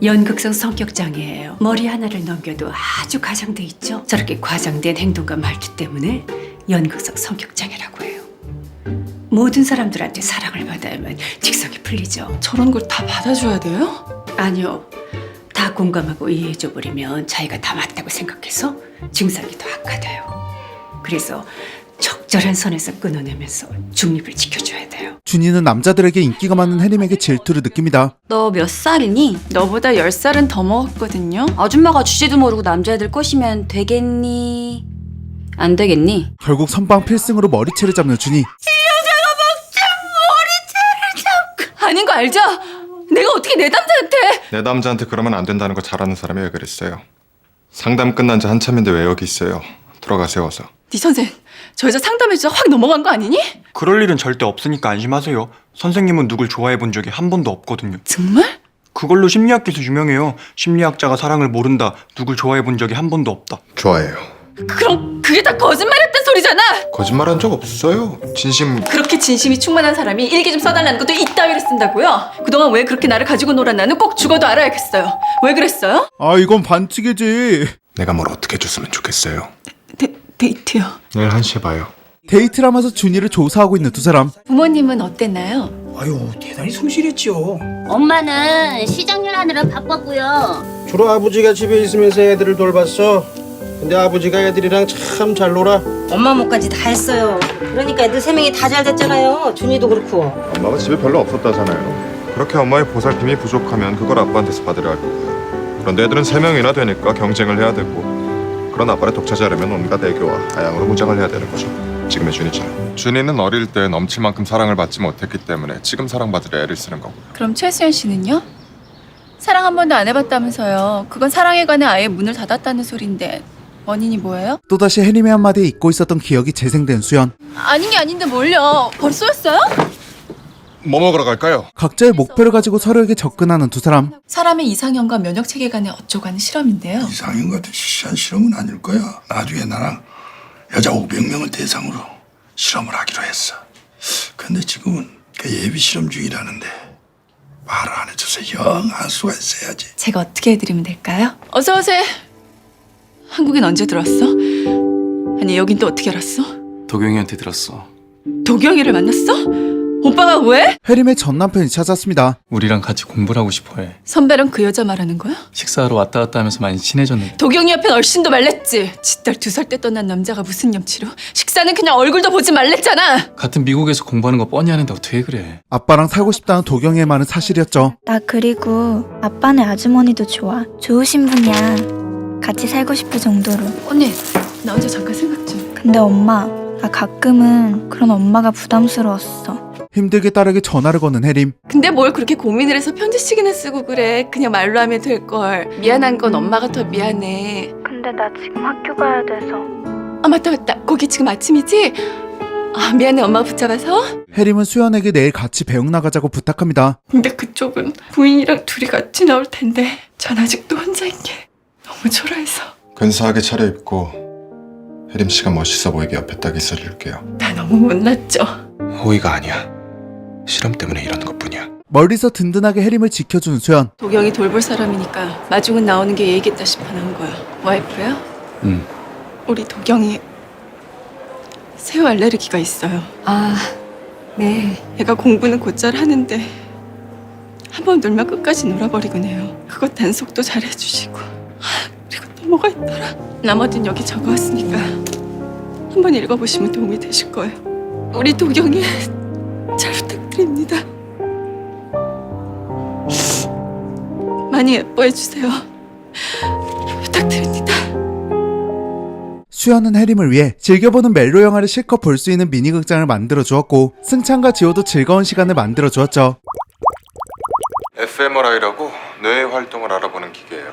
S5: 연극성 성격장애예요. 머리 하나를 넘겨도 아주 과장돼 있죠. 저렇게 과장된 행동과 말투 때문에 연극성 성격장애라고 해요. 모든 사람들한테 사랑을 받아야만 직성이 풀리죠.
S4: 저런 걸 다 받아줘야 돼요?
S5: 아니요. 다 공감하고 이해해줘버리면 자기가 다 맞다고 생각해서 증상이 더 악화돼요. 그래서 적절한 선에서 끊어내면서 중립을 지켜줘야 돼요.
S1: 준이는 남자들에게 인기가 많은 해림에게 질투를 느낍니다.
S5: 너 몇 살이니?
S4: 너보다 10살은 더 먹었거든요.
S5: 아줌마가 주제도 모르고 남자애들 꼬시면 되겠니? 안 되겠니?
S1: 결국 선방 필승으로 머리채를 잡는 준이.
S4: 아닌 거 알죠? 내가 어떻게 내 남자한테?
S2: 내 남자한테 그러면 안 된다는 거 잘 아는 사람이 왜 그랬어요? 상담 끝난 지 한참인데 왜 여기 있어요? 들어가세요 어서.
S4: 네 선생, 저 여자 상담해주다 확 넘어간 거 아니니?
S7: 그럴 일은 절대 없으니까 안심하세요. 선생님은 누굴 좋아해 본 적이 한 번도 없거든요.
S4: 정말?
S7: 그걸로 심리학계에서 유명해요. 심리학자가 사랑을 모른다. 누굴 좋아해 본 적이 한 번도 없다.
S2: 좋아해요.
S4: 그럼 그게 다 거짓말했단 소리잖아.
S2: 거짓말한 적 없어요. 진심.
S4: 그렇게 진심이 충만한 사람이 일기 좀 써달라는 것도 이따위로 쓴다고요? 그동안 왜 그렇게 나를 가지고 놀았나는 꼭 죽어도 알아야겠어요. 왜 그랬어요?
S1: 아 이건 반칙이지.
S2: 내가 뭘 어떻게 해줬으면 좋겠어요?
S4: 데이트요.
S2: 내일 1시에 봐요.
S1: 데이트라면서 준이를 조사하고 있는 두 사람.
S4: 부모님은 어땠나요?
S6: 아유, 대단히 성실했죠.
S10: 엄마는 시장일 하느라 바빴고요.
S6: 주로 아버지가 집에 있으면서 애들을 돌봤어. 근데 아버지가 애들이랑 참 잘 놀아.
S10: 엄마 몫까지 다 했어요. 그러니까 애들 3명이 다 잘 됐잖아요. 준이도 그렇고.
S2: 엄마가 집에 별로 없었다잖아요. 그렇게 엄마의 보살핌이 부족하면 그걸 아빠한테서 받으려 할 거고요. 그런데 애들은 3명이나 되니까 경쟁을 해야 되고, 그런 아빠를 독차지하려면 온갖 애교와 아양으로 무장을 해야 되는 거죠. 지금의 준이처럼. 준이는 어릴 때 넘칠 만큼 사랑을 받지 못했기 때문에 지금 사랑받으려 애를 쓰는 거고요.
S4: 그럼 최수연 씨는요? 사랑 한 번도 안 해봤다면서요. 그건 사랑에 관해 아예 문을 닫았다는 소린데 원인이 뭐예요?
S1: 또다시 혜림의 한마디에 잊고 있었던 기억이 재생된 수연.
S4: 아닌 게 아닌데 뭘요? 벌써였어요?
S2: 뭐 먹으러 갈까요?
S1: 각자의 목표를 가지고 서로에게 접근하는 두 사람.
S4: 사람의 이상형과 면역체계 간의 어쩌고 하는 실험인데요.
S8: 이상형 같은 시시한 실험은 아닐 거야. 나중에 나랑 여자 500명을 대상으로 실험을 하기로 했어. 근데 지금은 그 예비 실험 중이라는데 말을 안 해줘서 영 할 수가 있어야지.
S4: 제가 어떻게 해드리면 될까요? 어서 오세요. 한국엔 언제 들어왔어? 아니 여긴 또 어떻게 알았어?
S11: 도경이한테 들었어.
S4: 도경이를 만났어? 오빠가 왜?
S1: 혜림의 전 남편이 찾았습니다.
S12: 우리랑 같이 공부를 하고 싶어해.
S4: 선배랑 그 여자 말하는 거야?
S12: 식사하러 왔다 갔다 하면서 많이 친해졌는데.
S4: 도경이 옆엔 얼씬도 말랬지. 지딸 2살 때 떠난 남자가 무슨 염치로. 식사는 그냥 얼굴도 보지 말랬잖아.
S12: 같은 미국에서 공부하는 거 뻔히 하는데 어떻게 그래.
S1: 아빠랑 살고 싶다는 도경이의 말은 사실이었죠.
S13: 나 그리고 아빠네 아주머니도 좋아. 좋으신 분이야. 같이 살고 싶을 정도로.
S4: 언니 나 혼자 잠깐 생각 좀.
S13: 근데 엄마, 나 가끔은 그런 엄마가 부담스러웠어.
S1: 힘들게 딸에게 전화를 거는 혜림.
S4: 근데 뭘 그렇게 고민을 해서 편지씩이나 쓰고 그래. 그냥 말로 하면 될걸. 미안한 건 엄마가 더 미안해.
S13: 근데 나 지금 학교 가야 돼서.
S4: 아 맞다. 거기 지금 아침이지? 아 미안해 엄마가 붙잡아서.
S1: 혜림은 수연에게 내일 같이 배웅 나가자고 부탁합니다.
S4: 근데 그쪽은 부인이랑 둘이 같이 나올 텐데 전 아직도 혼자인 게 너무 초라해서.
S2: 근사하게 차려입고 혜림 씨가 멋있어 보이게 옆에 딱 있어줄게요.
S4: 나 너무 못났죠?
S2: 호의가 아니야. 실험 때문에 이러는 것뿐이야.
S1: 멀리서 든든하게 혜림을 지켜주는 수연.
S4: 도경이 돌볼 사람이니까 마중은 나오는 게 예의겠다 싶어 나온 거야. 와이프야?
S12: 응.
S4: 우리 도경이 새우 알레르기가 있어요.
S5: 아, 네.
S4: 애가 공부는 곧잘 하는데 한 번 놀면 끝까지 놀아버리곤 해요. 그것 단속도 잘 해주시고. 그리고 또 뭐가 있더라. 나머진 여기 적어왔으니까 한번 읽어보시면 도움이 되실 거예요. 우리 도경이 잘 부탁드립니다. 많이 예뻐해주세요. 부탁드립니다.
S1: 수연은 혜림을 위해 즐겨보는 멜로 영화를 실컷 볼 수 있는 미니극장을 만들어 주었고, 승찬과 지호도 즐거운 시간을 만들어 주었죠.
S2: fMRI라고 뇌의 활동을 알아보는 기계예요.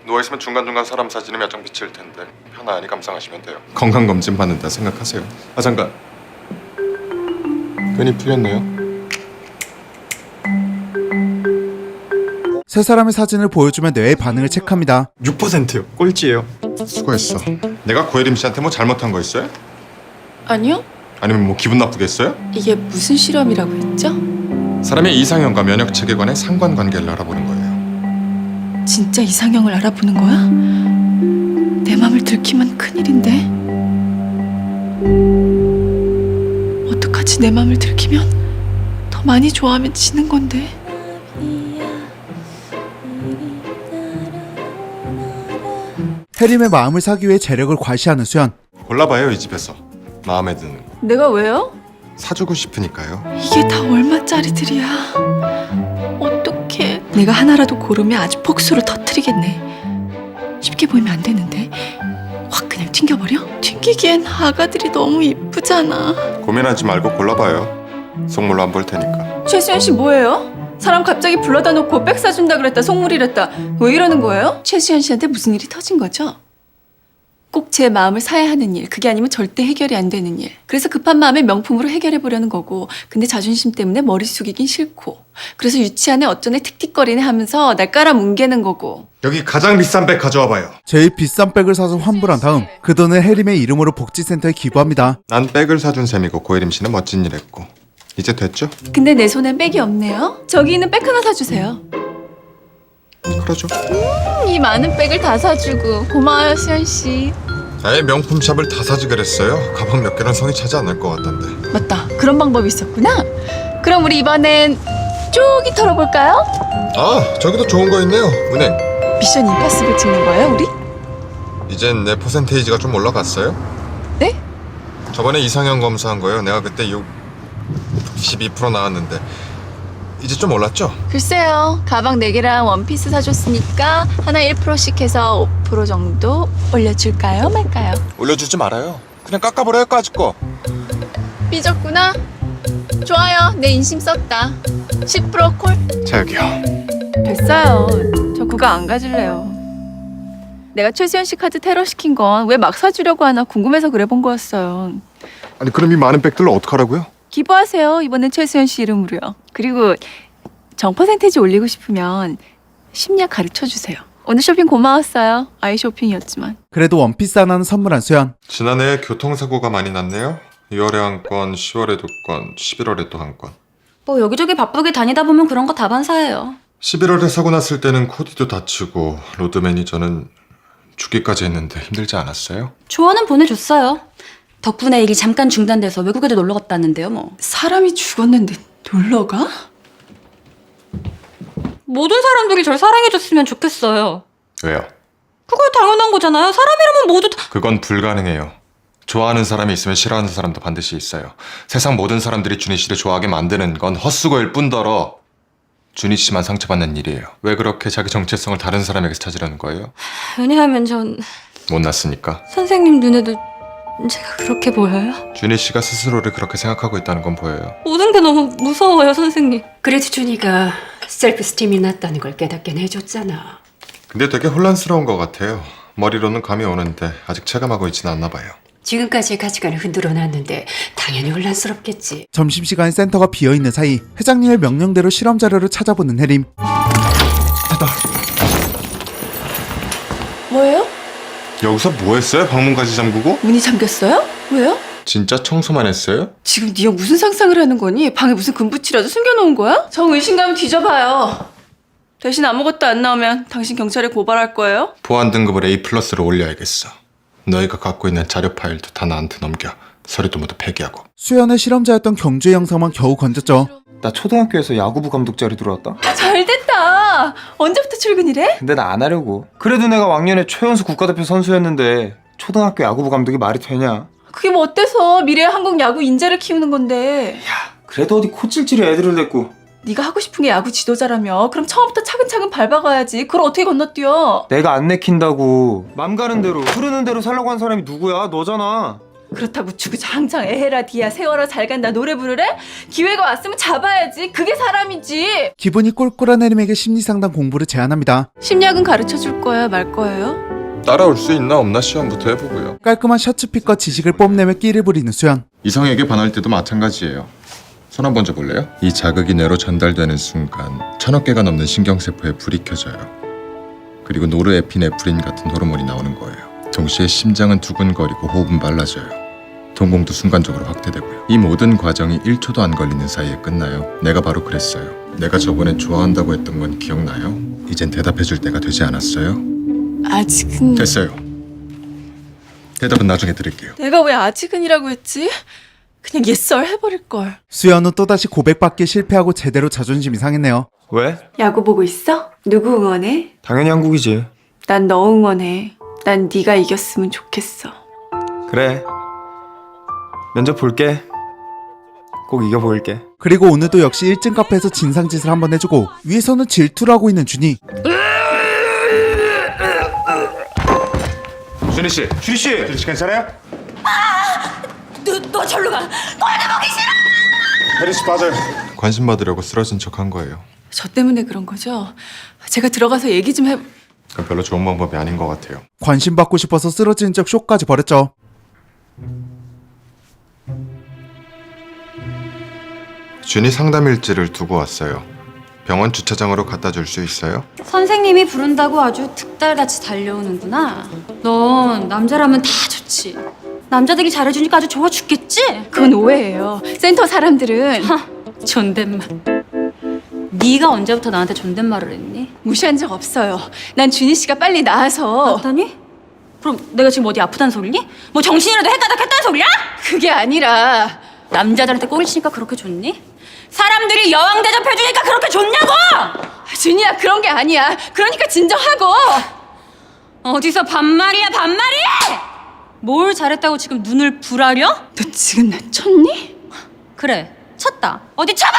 S2: 누워있으면 중간중간 사람 사진이 몇 장 비칠 텐데 편안히 감상하시면 돼요. 건강검진 받는다 생각하세요. 아 잠깐, 괜히 풀렸네요.
S1: 세 사람의 사진을 보여주며 뇌의 반응을 체크합니다.
S7: 6%요. 꼴찌예요.
S2: 수고했어. 내가 고혜림 씨한테 뭐 잘못한 거 있어요?
S4: 아니요?
S2: 아니면 뭐 기분 나쁘게 했어요?
S4: 이게 무슨 실험이라고 했죠?
S2: 사람의 이상형과 면역 체계 간의 상관관계를 알아보는 거예요.
S4: 진짜 이상형을 알아보는 거야? 내 맘을 들키면 큰일인데. 어떡하지? 내 맘을 들키면 더 많이 좋아하면 지는 건데.
S1: 혜림의 마음을 사기 위해 재력을 과시하는 수연.
S2: 골라봐요, 이 집에서 마음에 드는 거.
S4: 내가 왜요?
S2: 사주고 싶으니까요.
S4: 이게 다 얼마짜리들이야. 어떡해. 내가 하나라도 고르면 아주 폭소를 터뜨리겠네. 쉽게 보이면 안 되는데 확 그냥 튕겨버려? 튕기기엔 아가들이 너무 이쁘잖아.
S2: 고민하지 말고 골라봐요. 속물로 안 볼 테니까.
S4: 최수연 씨 뭐예요? 사람 갑자기 불러다 놓고 백 사준다 그랬다 속물이랬다. 왜 이러는 거예요? 최수연 씨한테 무슨 일이 터진 거죠? 꼭 제 마음을 사야 하는 일, 그게 아니면 절대 해결이 안 되는 일. 그래서 급한 마음에 명품으로 해결해 보려는 거고, 근데 자존심 때문에 머리 숙이긴 싫고, 그래서 유치하네 어쩌네 틱틱거리네 하면서 날 깔아뭉개는 거고.
S2: 여기 가장 비싼 백 가져와봐요.
S1: 제일 비싼 백을 사서 환불한 다음 그 돈을 혜림의 이름으로 복지센터에 기부합니다.
S2: 난 백을 사준 셈이고 고혜림 씨는 멋진 일 했고. 이제 됐죠?
S4: 근데 내 손엔 백이 없네요. 저기 있는 백 하나 사주세요.
S2: 그러죠.
S10: 이 많은 백을 다 사주고 고마워요 수연 씨.
S2: 아예 명품 샵을 다 사지 그랬어요. 가방 몇 개는 성이 차지 않을 것 같던데.
S10: 맞다. 그런 방법이 있었구나. 그럼 우리 이번엔 쪽이 털어볼까요?
S2: 아, 저기도 좋은 거 있네요. 은행.
S10: 미션 임파서블 찍는 거예요, 우리?
S2: 이젠 내 퍼센테이지가 좀 올라갔어요?
S10: 네?
S2: 저번에 이상형 검사한 거요. 내가 그때 12% 나왔는데 이제 좀 올랐죠?
S10: 글쎄요. 가방 4개랑 원피스 사줬으니까 하나 1%씩 해서 5% 정도 올려줄까요, 말까요?
S2: 올려주지 말아요. 그냥 깎아버려요, 까짓 거.
S10: 삐졌구나. 좋아요. 내 인심 썼다. 10% 콜.
S2: 자, 여기요.
S10: 됐어요. 저 그거 안 가질래요. 내가 최수연 씨 카드 테러 시킨 건 왜 막 사주려고 하나 궁금해서 그래 본 거였어요.
S2: 아니 그럼 이 많은 백들로 어떡하라고요?
S10: 기부하세요. 이번엔 최수연 씨 이름으로요. 그리고 정 퍼센테이지 올리고 싶으면 심리학 가르쳐 주세요. 오늘 쇼핑 고마웠어요. 아이 쇼핑이었지만.
S1: 그래도 원피스 하나는 선물한 수연.
S2: 지난해 교통사고가 많이 났네요. 2월에 한 건, 10월에 2건, 11월에 또 한 건.
S14: 뭐 여기저기 바쁘게 다니다 보면 그런 거 다반사예요.
S2: 11월에 사고 났을 때는 코디도 다치고 로드 매니저는 죽기까지 했는데 힘들지 않았어요?
S14: 조언은 보내줬어요. 덕분에 일이 잠깐 중단돼서 외국에도 놀러 갔다 왔는데요, 뭐.
S10: 사람이 죽었는데 놀러 가?
S14: 모든 사람들이 절 사랑해줬으면 좋겠어요.
S2: 왜요?
S14: 그거 당연한 거잖아요. 사람이라면 모두 다...
S2: 그건 불가능해요. 좋아하는 사람이 있으면 싫어하는 사람도 반드시 있어요. 세상 모든 사람들이 준희 씨를 좋아하게 만드는 건 헛수고일 뿐더러 준희 씨만 상처받는 일이에요. 왜 그렇게 자기 정체성을 다른 사람에게서 찾으려는 거예요?
S14: 왜냐하면 전
S2: 못났으니까.
S14: 선생님 눈에도 제가 그렇게 보여요?
S2: 준희 씨가 스스로를 그렇게 생각하고 있다는 건 보여요.
S14: 모든 게 너무 무서워요, 선생님.
S5: 그래도 준이가 셀프 스팀이 낮다는 걸 깨닫게 해줬잖아.
S2: 근데 되게 혼란스러운 것 같아요. 머리로는 감이 오는데 아직 체감하고 있지는 않나 봐요.
S5: 지금까지의 가치관을 흔들어 놨는데 당연히 혼란스럽겠지.
S1: 점심시간에 센터가 비어있는 사이 회장님의 명령대로 실험 자료를 찾아보는 혜림.
S10: 뭐예요?
S2: 여기서 뭐 했어요? 방문까지 잠그고?
S10: 문이 잠겼어요? 왜요?
S2: 진짜 청소만 했어요?
S10: 지금 네 형 무슨 상상을 하는 거니? 방에 무슨 금붙이라도 숨겨놓은 거야? 정 의심가면 뒤져봐요. 대신 아무것도 안 나오면 당신 경찰에 고발할 거예요?
S2: 보안 등급을 A+로 올려야겠어. 너희가 갖고 있는 자료 파일도 다 나한테 넘겨. 서류도 모두 폐기하고.
S1: 수연의 실험자였던 경주의 영상만 겨우 건졌죠.
S3: 나 초등학교에서 야구부 감독 자리 들어왔다.
S10: 잘 됐다. 언제부터 출근이래?
S3: 근데 나 안 하려고. 그래도 내가 왕년에 최연소 국가대표 선수였는데 초등학교 야구부 감독이 말이 되냐?
S10: 그게 뭐 어때서 미래의 한국 야구 인재를 키우는 건데.
S3: 그래도 어디 코찔찔이 애들을 냈고.
S10: 네가 하고 싶은 게 야구 지도자라며 그럼 처음부터 차근차근 밟아가야지. 그걸 어떻게 건너뛰어?
S3: 내가 안 내킨다고. 맘 가는 대로 흐르는 대로 살려고 한 사람이 누구야? 너잖아.
S10: 그렇다고 주구장창 에헤라 디야 세워라 잘 간다 노래 부르래? 기회가 왔으면 잡아야지. 그게 사람이지.
S1: 기분이 꿀꿀한 혜림에게 심리상담 공부를 제안합니다.
S10: 심리학은 가르쳐줄 거야 말 거예요?
S2: 따라올 수 있나 없나 시험부터 해보고요.
S1: 깔끔한 셔츠핏과 지식을 뽐내며 끼를 부리는 수연.
S2: 이성에게 반할 때도 마찬가지예요. 손 한번 줘볼래요? 이 자극이 뇌로 전달되는 순간 1000억 개가 넘는 신경세포에 불이 켜져요. 그리고 노르에피네프린 같은 호르몬이 나오는 거예요. 동시에 심장은 두근거리고 호흡은 빨라져요. 동공도 순간적으로 확대되고요. 이 모든 과정이 1초도 안 걸리는 사이에 끝나요. 내가 바로 그랬어요. 내가 저번에 좋아한다고 했던 건 기억나요? 이젠 대답해줄 때가 되지 않았어요?
S10: 아직은...
S2: 됐어요. 대답은 나중에 드릴게요.
S10: 내가 왜 아직은이라고 했지? 그냥 예썰 해버릴걸.
S1: 수연은 또다시 고백받기에 실패하고 제대로 자존심이 상했네요.
S3: 왜?
S10: 야구 보고 있어? 누구 응원해?
S3: 당연히 한국이지.
S10: 난 너 응원해. 난 네가 이겼으면 좋겠어.
S3: 그래. 면접 볼게. 꼭 이겨보일게.
S1: 그리고 오늘도 역시 1층 카페에서 진상짓을 한번 해주고 위에서는 질투를 하고 있는 준이.
S2: 준희 씨, 준희 씨 괜찮아요?
S14: 너 절로 가. 너한테 보기 싫어.
S2: 혜리 씨 빠져요. 관심 받으려고 쓰러진 척한 거예요.
S10: 저 때문에 그런 거죠? 제가 들어가서 얘기 좀 해...
S2: 그건 별로 좋은 방법이 아닌 것 같아요.
S1: 관심 받고 싶어서 쓰러지는 척 쇼까지 벌였죠.
S2: 준이 상담 일지를 두고 왔어요. 병원 주차장으로 갖다 줄 수 있어요?
S14: 선생님이 부른다고 아주 득달같이 달려오는구나. 넌 남자라면 다 좋지. 남자들이 잘해주니까 아주 좋아 죽겠지?
S10: 그건 오해예요. 센터 사람들은
S14: 존댓말. 네가 언제부터 나한테 존댓말을 했니?
S10: 무시한 적 없어요. 난 준희 씨가 빨리 나아서...
S14: 맞다니? 그럼 내가 지금 어디 아프다는 소리니? 뭐 정신이라도 해가닥했다는 소리야?
S10: 그게 아니라
S14: 남자들한테 꼬리치니까 그렇게 좋니? 사람들이 여왕 대접해주니까 그렇게 좋냐고!
S10: 준이야 그런 게 아니야. 그러니까 진정하고.
S14: 어디서 반말이야 반말이! 뭘 잘했다고 지금 눈을 부라려?
S10: 너 지금 나 쳤니?
S14: 그래 쳤다. 어디 쳐봐!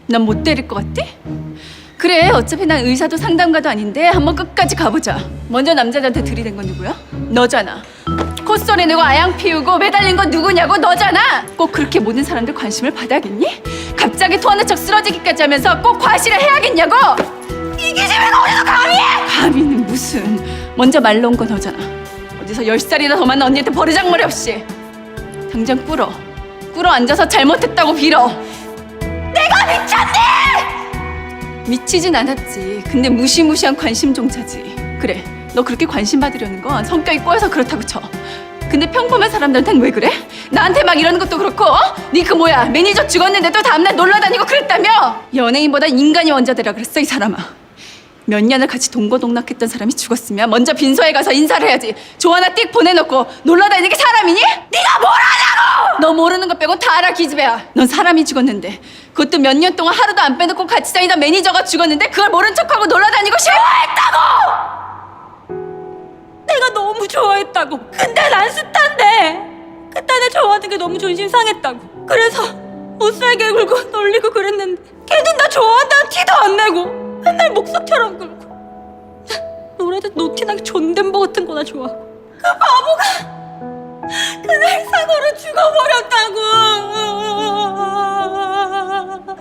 S10: 난 못 때릴 것 같아? 그래 어차피 난 의사도 상담가도 아닌데 한번 끝까지 가보자. 먼저 남자들한테 들이댄 건 누구야? 너잖아. 콧소리 내고 아양 피우고 매달린 건 누구냐고? 너잖아. 꼭 그렇게 모든 사람들 관심을 받아야겠니? 갑자기 토하는 척 쓰러지기까지 하면서 꼭 과시를 해야겠냐고?
S14: 이기심이가 어디서 감히 해!
S10: 감히는 무슨. 먼저 말 놓은 건 너잖아. 어디서 10살이나 더 많은 언니한테 버르장머리 없이. 당장 꿇어 앉아서 잘못했다고 빌어.
S14: 내가 미쳤니!
S10: 미치진 않았지. 근데 무시무시한 관심종차지. 그래 너 그렇게 관심 받으려는 건 성격이 꼬여서 그렇다고 쳐. 근데 평범한 사람들한테는 왜 그래? 나한테 막 이러는 것도 그렇고 네 그 뭐야 매니저 죽었는데도 다음날 놀러다니고 그랬다며? 연예인보다 인간이 원자되라 그랬어 이 사람아. 몇 년을 같이 동고동락했던 사람이 죽었으면 먼저 빈소에 가서 인사를 해야지. 조하나 띡 보내놓고 놀러다니는 게 사람이니?
S14: 네가 뭘 아냐고!
S10: 너 모르는 거 빼곤 다 알아 기집애야. 넌 사람이 죽었는데 그것도 몇 년 동안 하루도 안 빼놓고 같이 다니던 매니저가 죽었는데 그걸 모른 척하고 놀러다니고
S14: 좋아했다고! 내가 너무 좋아했다고. 근데 난 스타인데 그딴 애 좋아하는 게 너무 존심 상했다고. 그래서 못살게 굴고 놀리고 그랬는데 걔는 나 좋아한다는 티도 안 내고 맨날 목석처럼 굴고 노래도 노티나게 존댓버 같은 거나 좋아하고. 그 바보가 그날 사고로 죽어버렸다고.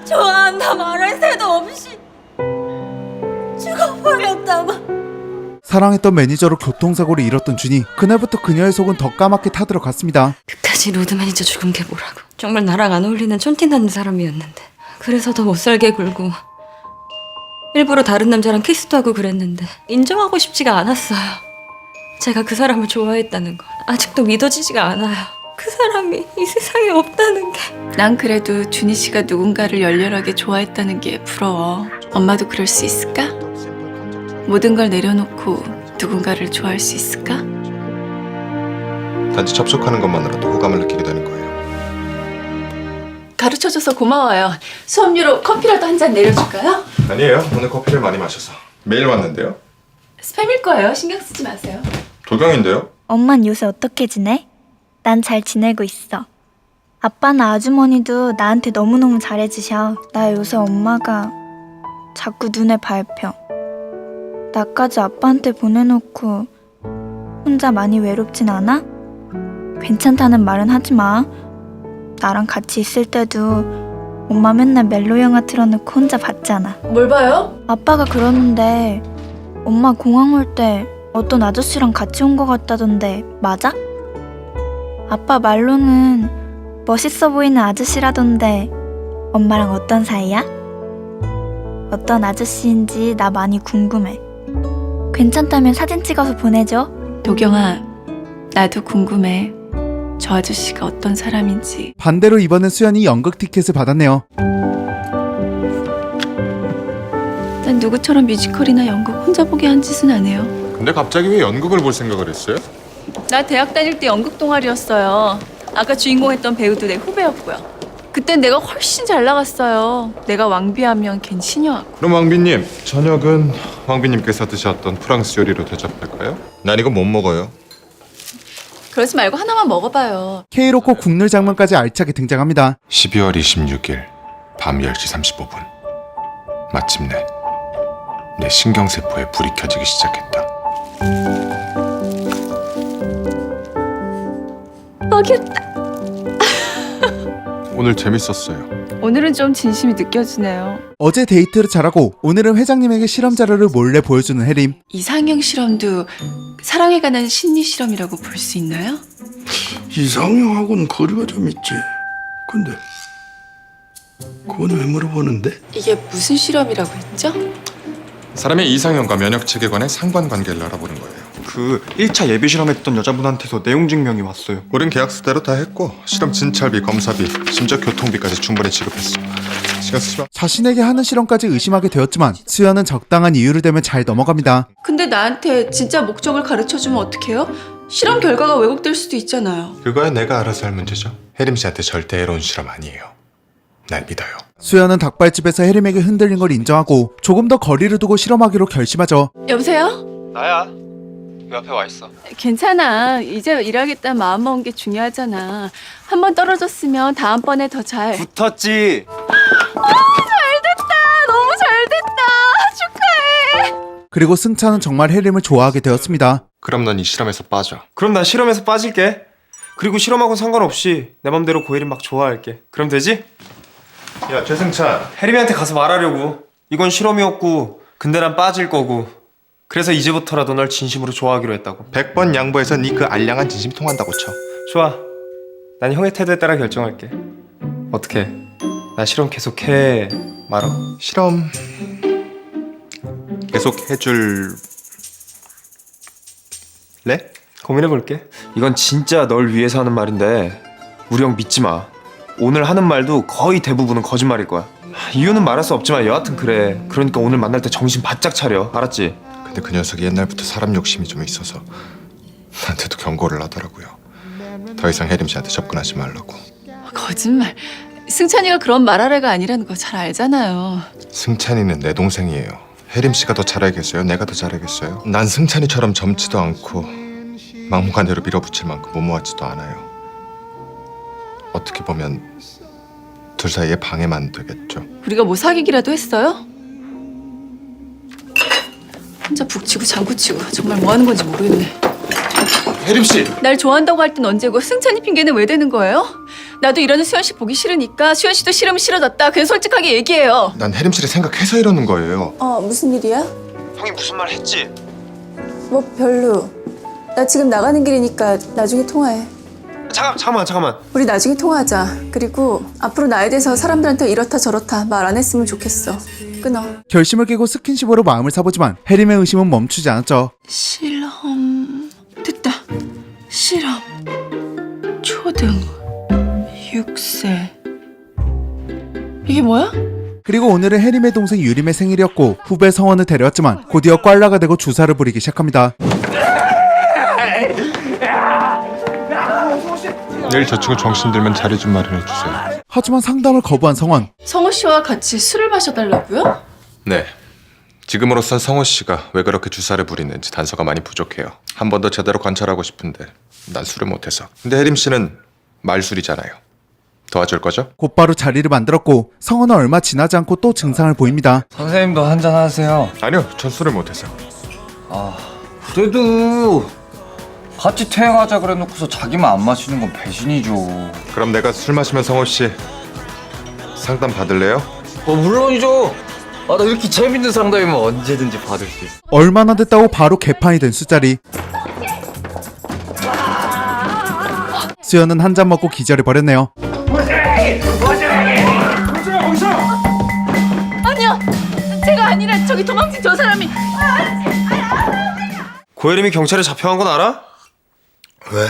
S14: 좋아한다 말할 새도 없이 죽어버렸다고.
S1: 사랑했던 매니저로 교통사고를 잃었던 준이. 그날부터 그녀의 속은 더 까맣게 타들어갔습니다.
S5: 그까지 로드 매니저 죽은 게 뭐라고. 정말 나랑 안 어울리는 촌티나는 사람이었는데. 그래서 더 못살게 굴고 일부러 다른 남자랑 키스도 하고 그랬는데 인정하고 싶지가 않았어요. 제가 그 사람을 좋아했다는 건 아직도 믿어지지가 않아요. 그 사람이 이 세상에 없다는 게.
S4: 난 그래도 준희 씨가 누군가를 열렬하게 좋아했다는 게 부러워. 엄마도 그럴 수 있을까? 모든 걸 내려놓고 누군가를 좋아할 수 있을까?
S2: 단지 접촉하는 것만으로도 호감을 느끼게 되는 거예요.
S4: 가르쳐줘서 고마워요. 수업료로 커피라도 한 잔 내려줄까요?
S2: 아니에요. 오늘 커피를 많이 마셔서. 매일 왔는데요.
S4: 스팸일 거예요. 신경 쓰지 마세요.
S2: 돌강인데요.
S13: 엄만 요새 어떻게 지내? 난 잘 지내고 있어. 아빠나 아주머니도 나한테 너무너무 잘해주셔. 나 요새 엄마가 자꾸 눈에 밟혀. 나까지 아빠한테 보내놓고 혼자 많이 외롭진 않아? 괜찮다는 말은 하지 마. 나랑 같이 있을 때도 엄마 맨날 멜로 영화 틀어놓고 혼자 봤잖아.
S4: 뭘 봐요?
S13: 아빠가 그러는데 엄마 공항 올 때 어떤 아저씨랑 같이 온 것 같다던데 맞아? 아빠 말로는 멋있어 보이는 아저씨라던데 엄마랑 어떤 사이야? 어떤 아저씨인지 나 많이 궁금해. 괜찮다면 사진 찍어서 보내줘.
S4: 도경아, 나도 궁금해. 저 아저씨가 어떤 사람인지.
S1: 반대로 이번엔 수연이 연극 티켓을 받았네요.
S4: 난 누구처럼 뮤지컬이나 연극 혼자 보게 한 짓은 안 해요.
S2: 근데 갑자기 왜 연극을 볼 생각을 했어요?
S4: 나 대학 다닐 때 연극 동아리였어요. 아까 주인공 했던 배우도 내 후배였고요. 그땐 내가 훨씬 잘 나갔어요. 내가 왕비하면 걘 시녀하고.
S2: 그럼 왕비님, 저녁은 왕비님께서 드셨던 프랑스 요리로 대접할까요? 난 이거 못 먹어요.
S4: 그러지 말고 하나만 먹어봐요.
S1: K로코 국룰 장면까지 알차게 등장합니다.
S2: 12월 26일 밤 10시 35분. 마침내 내 신경세포에 불이 켜지기 시작했다.
S4: 먹였다.
S2: 오늘 재밌었어요.
S4: 오늘은 좀 진심이 느껴지네요.
S1: 어제 데이트를 잘하고 오늘은 회장님에게 실험 자료를 몰래 보여주는 혜림.
S4: 이상형 실험도 사랑에 관한 심리 실험이라고 볼 수 있나요?
S8: 이상형하고는 거리가 좀 있지. 근데 그건 왜 물어보는데?
S4: 이게 무슨 실험이라고 했죠?
S2: 사람의 이상형과 면역 체계에 관한 상관관계를 알아보는 거예요.
S7: 그 1차 예비 실험했던 여자분한테서 내용 증명이 왔어요.
S2: 우린 계약서대로 다 했고 실험 진찰비, 검사비, 심지어 교통비까지 충분히 지급했어. 시간 쓰지 마.
S1: 자신에게 하는 실험까지 의심하게 되었지만 수연은 적당한 이유를 대면 잘 넘어갑니다.
S4: 근데 나한테 진짜 목적을 가르쳐주면 어떡해요? 실험 결과가 왜곡될 수도 있잖아요.
S2: 그거야 내가 알아서 할 문제죠. 혜림 씨한테 절대 해로운 실험 아니에요. 날 믿어요.
S1: 수연은 닭발집에서 혜림에게 흔들린 걸 인정하고 조금 더 거리를 두고 실험하기로 결심하죠.
S4: 여보세요?
S3: 나야. 그 앞에 와 있어.
S10: 괜찮아. 이제 일하겠다는 마음 먹은 게 중요하잖아. 한 번 떨어졌으면 다음번에 더 잘.
S3: 붙었지.
S10: 잘됐다. 너무 잘됐다. 축하해.
S1: 그리고 승찬은 정말 혜림을 좋아하게 되었습니다.
S2: 그럼 넌 이 실험에서 빠져.
S3: 그럼 난 실험에서 빠질게. 그리고 실험하고는 상관없이 내 맘대로 고혜림 막 좋아할게. 그럼 되지?
S2: 야 최승찬.
S3: 혜림이한테 가서 말하려고. 이건 실험이었고 근데 난 빠질 거고. 그래서 이제부터라도 널 진심으로 좋아하기로 했다고.
S2: 100번 양보해서 네 그 알량한 진심 통한다고 쳐.
S3: 좋아. 난 형의 태도에 따라 결정할게. 어떻게? 나 실험 계속해 말어?
S2: 실험 계속 해줄... 래?
S3: 고민해볼게. 이건 진짜 널 위해서 하는 말인데 우리 형 믿지 마. 오늘 하는 말도 거의 대부분은 거짓말일 거야. 이유는 말할 수 없지만 여하튼 그래. 그러니까 오늘 만날 때 정신 바짝 차려. 알았지?
S2: 근데 그 녀석이 옛날부터 사람 욕심이 좀 있어서 나한테도 경고를 하더라고요. 더 이상 혜림 씨한테 접근하지 말라고.
S4: 거짓말. 승찬이가 그런 말할 애가 아니라는 거 잘 알잖아요.
S2: 승찬이는 내 동생이에요. 혜림 씨가 더 잘하겠어요? 내가 더 잘하겠어요? 난 승찬이처럼 젊지도 않고 막무가내로 밀어붙일 만큼 무모하지도 않아요. 어떻게 보면 둘 사이에 방해만 되겠죠.
S4: 우리가 뭐 사귀기라도 했어요? 혼자 북치고 장구치고 정말 뭐 하는 건지 모르겠네.
S2: 혜림 씨!
S4: 날 좋아한다고 할 땐 언제고 승찬이 핑계는 왜 대는 거예요? 나도 이러는 수현 씨 보기 싫으니까 수현 씨도 싫으면 싫어졌다. 그냥 솔직하게 얘기해요.
S2: 난 혜림 씨를 생각해서 이러는 거예요.
S10: 무슨 일이야?
S3: 형이 무슨 말 했지?
S10: 뭐 별로. 나 지금 나가는 길이니까 나중에 통화해.
S3: 잠깐만.
S10: 우리 나중에 통화하자. 그리고 앞으로 나에 대해서 사람들한테 이렇다 저렇다 말 안 했으면 좋겠어. 끊어.
S1: 결심을 깨고 스킨십으로 마음을 사보지만 혜림의 의심은 멈추지 않았죠.
S4: 실험... 됐다. 실험... 초등... 6세... 이게 뭐야?
S1: 그리고 오늘은 혜림의 동생 유림의 생일이었고 후배 성원을 데려왔지만 곧이어 꽐라가 되고 주사를 부리기 시작합니다.
S2: 내일 저 친구 정신 들면 자리 좀 마련해 주세요.
S1: 하지만 상담을 거부한 성원.
S4: 성호 씨와 같이 술을 마셔달라고요?
S2: 네. 지금으로선 성호 씨가 왜 그렇게 주사를 부리는지 단서가 많이 부족해요. 한 번 더 제대로 관찰하고 싶은데 난 술을 못해서. 근데 혜림 씨는 말술이잖아요. 도와줄 거죠?
S1: 곧바로 자리를 만들었고 성원은 얼마 지나지 않고 또 증상을 보입니다.
S3: 선생님도 한잔 하세요.
S2: 아니요, 전 술을 못해서.
S3: 그래도 같이 퇴행하자 그래놓고서 자기만 안 마시는 건 배신이죠.
S2: 그럼 내가 술 마시면 성호 씨 상담 받을래요?
S3: 물론이죠. 나 이렇게 재밌는 상담이면 언제든지 받을 수 있어.
S1: 얼마나 됐다고 바로 개판이 된 술자리. 수연은 한 잔 먹고 기절해버렸네요.
S10: 아니요. 제가 아니라 저기 도망친 저 사람이.
S3: 고혜림이 경찰에 잡혀간 건 알아?
S9: 왜?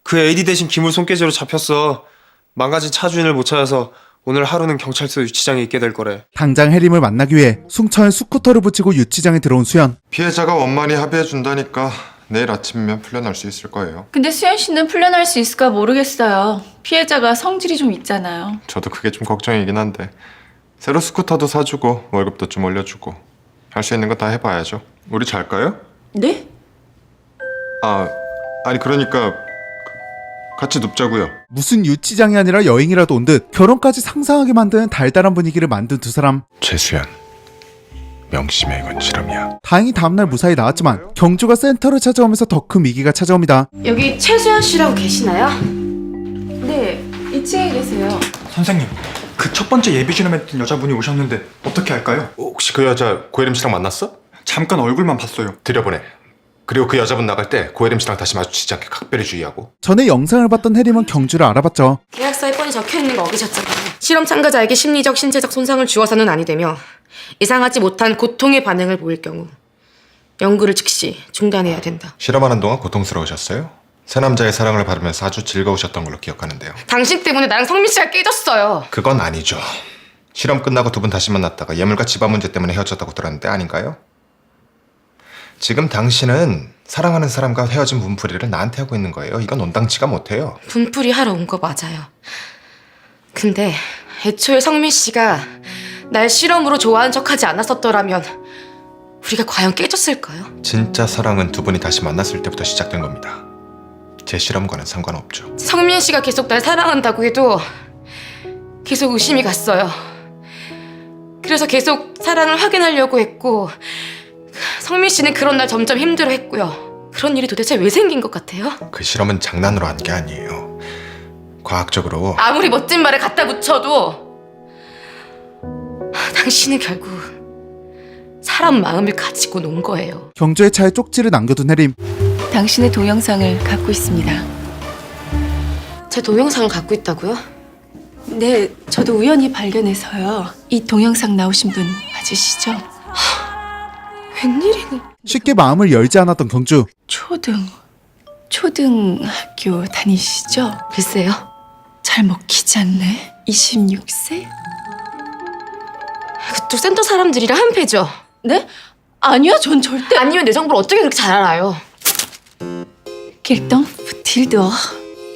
S3: 그 AD 대신 기물 손괴죄로 잡혔어. 망가진 차 주인을 못 찾아서 오늘 하루는 경찰서 유치장에 있게 될 거래.
S1: 당장 혜림을 만나기 위해 숭처에 스쿠터를 붙이고 유치장에 들어온 수연.
S2: 피해자가 원만히 합의해 준다니까 내일 아침이면 풀려날 수 있을 거예요.
S4: 근데 수현 씨는 풀려날 수 있을까 모르겠어요. 피해자가 성질이 좀 있잖아요.
S2: 저도 그게 좀 걱정이긴 한데 새로 스쿠터도 사주고 월급도 좀 올려주고 할 수 있는 거 다 해봐야죠. 우리 잘까요?
S4: 네?
S2: 아니 그러니까 같이 눕자고요.
S1: 무슨 유치장이 아니라 여행이라도 온 듯 결혼까지 상상하게 만드는 달달한 분위기를 만든 두 사람.
S2: 최수연, 명심해, 이건 실험이야.
S1: 다행히 다음날 무사히 나왔지만 경주가 센터를 찾아오면서 더 큰 위기가 찾아옵니다.
S10: 여기 최수연 씨라고 계시나요? 네, 2층에 계세요.
S7: 선생님, 그 첫 번째 예비 실험했던 여자분이 오셨는데 어떻게 할까요?
S2: 혹시 그 여자 고혜림 씨랑 만났어?
S7: 잠깐 얼굴만 봤어요.
S2: 들여보내. 그리고 그 여자분 나갈 때 고혜림 씨랑 다시 마주치지 않게 각별히 주의하고.
S1: 전에 영상을 봤던 혜림은 경주를 알아봤죠.
S15: 계약서에 뻔히 적혀있는 거 어기셨잖아요. 실험 참가자에게 심리적, 신체적 손상을 주어서는 아니 되며 예상하지 못한 고통의 반응을 보일 경우 연구를 즉시 중단해야 된다.
S2: 실험하는 동안 고통스러우셨어요? 새 남자의 사랑을 받으면서 아주 즐거우셨던 걸로 기억하는데요.
S15: 당신 때문에 나랑 성민 씨가 깨졌어요.
S2: 그건 아니죠. 실험 끝나고 두 분 다시 만났다가 예물과 집안 문제 때문에 헤어졌다고 들었는데 아닌가요? 지금 당신은 사랑하는 사람과 헤어진 분풀이를 나한테 하고 있는 거예요. 이건 온당치가 못해요.
S15: 분풀이 하러 온 거 맞아요. 근데 애초에 성민 씨가 날 실험으로 좋아하는 척하지 않았었더라면 우리가 과연 깨졌을까요?
S2: 진짜 사랑은 두 분이 다시 만났을 때부터 시작된 겁니다. 제 실험과는 상관없죠.
S15: 성민 씨가 계속 날 사랑한다고 해도 계속 의심이 갔어요. 그래서 계속 사랑을 확인하려고 했고 성민 씨는 그런 날 점점 힘들어했고요. 그런 일이 도대체 왜 생긴 것 같아요?
S2: 그 실험은 장난으로 한 게 아니에요. 과학적으로
S15: 아무리 멋진 말을 갖다 붙여도 당신은 결국 사람 마음을 가지고 논 거예요.
S1: 경주의 차에 쪽지를 남겨둔 혜림.
S4: 당신의 동영상을 갖고 있습니다.
S15: 제 동영상을 갖고 있다고요?
S4: 네, 저도 우연히 발견해서요. 이 동영상 나오신 분 맞으시죠?
S15: 웬일이니?
S1: 쉽게 마음을 열지 않았던 경주.
S4: 초등학교 다니시죠?
S15: 글쎄요.
S4: 잘 먹히지 않네. 26세?
S15: 그쪽 센터 사람들이랑 한패죠?
S4: 네? 아니요, 전 절대.
S15: 아니면 내 정보를 어떻게 그렇게 잘 알아요?
S4: 길동 딜도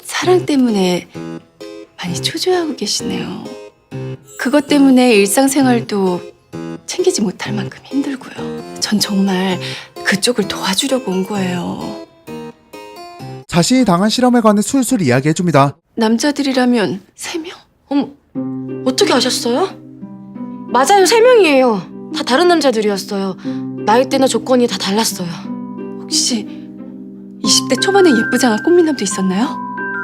S4: 사랑 때문에 많이 초조해하고 계시네요. 그것 때문에 일상생활도 챙기지 못할 만큼 힘들고요. 전 정말 그쪽을 도와주려고 온 거예요.
S1: 자신이 당한 실험에 관해 술술 이야기해줍니다.
S4: 남자들이라면 3명?
S15: 어머, 어떻게 아셨어요? 맞아요, 3명이에요. 다 다른 남자들이었어요. 나이대나 조건이 다 달랐어요.
S4: 혹시 20대 초반에 예쁘장한 꽃미남도 있었나요?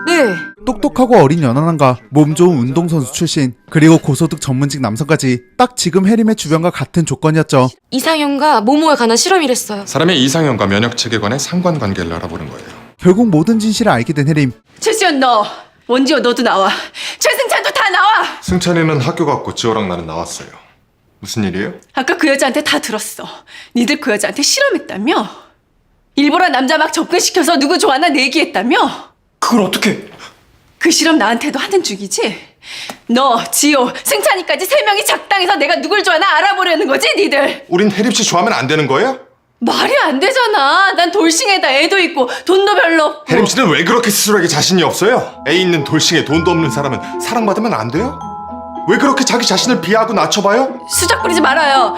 S15: 네.
S1: 똑똑하고 어린 연하남과 몸 좋은 운동선수 출신, 그리고 고소득 전문직 남성까지 딱 지금 혜림의 주변과 같은 조건이었죠.
S15: 이상형과 모모에 관한 실험이랬어요.
S2: 사람의 이상형과 면역체계에 관해 상관관계를 알아보는 거예요.
S1: 결국 모든 진실을 알게 된 혜림.
S4: 최수연 너, 원지호 너도 나와. 최승찬도 다 나와.
S2: 승찬이는 학교 갔고 지호랑 나는 나왔어요. 무슨 일이에요?
S4: 아까 그 여자한테 다 들었어. 니들 그 여자한테 실험했다며? 일부러 남자 막 접근시켜서 누구 좋아하나 내기했다며?
S3: 그걸 어떻게?
S4: 그 실험 나한테도 하는 중이지? 너, 지호, 승찬이까지 3명이 작당해서 내가 누굴 좋아하나 알아보려는 거지, 니들?
S2: 우린 혜림 씨 좋아하면 안 되는 거예요?
S4: 말이 안 되잖아. 난 돌싱에다 애도 있고 돈도 별로 없고.
S2: 혜림 씨는 왜 그렇게 스스로에게 자신이 없어요? 애 있는 돌싱에 돈도 없는 사람은 사랑받으면 안 돼요? 왜 그렇게 자기 자신을 비하하고 낮춰봐요?
S4: 수작 부리지 말아요.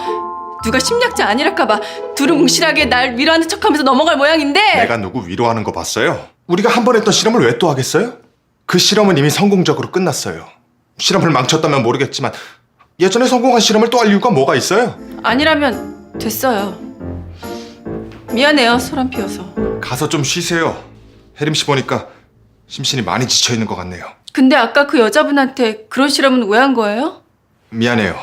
S4: 누가 심리학자 아니랄까봐 둘은 뭉실하게 날 위로하는 척하면서 넘어갈 모양인데.
S2: 내가 누구 위로하는 거 봤어요? 우리가 한 번 했던 실험을 왜 또 하겠어요? 그 실험은 이미 성공적으로 끝났어요. 실험을 망쳤다면 모르겠지만 예전에 성공한 실험을 또 할 이유가 뭐가 있어요?
S4: 아니라면 됐어요. 미안해요, 소란 피워서.
S2: 가서 좀 쉬세요. 혜림 씨 보니까 심신이 많이 지쳐있는 것 같네요.
S4: 근데 아까 그 여자분한테 그런 실험은 왜 한 거예요?
S2: 미안해요.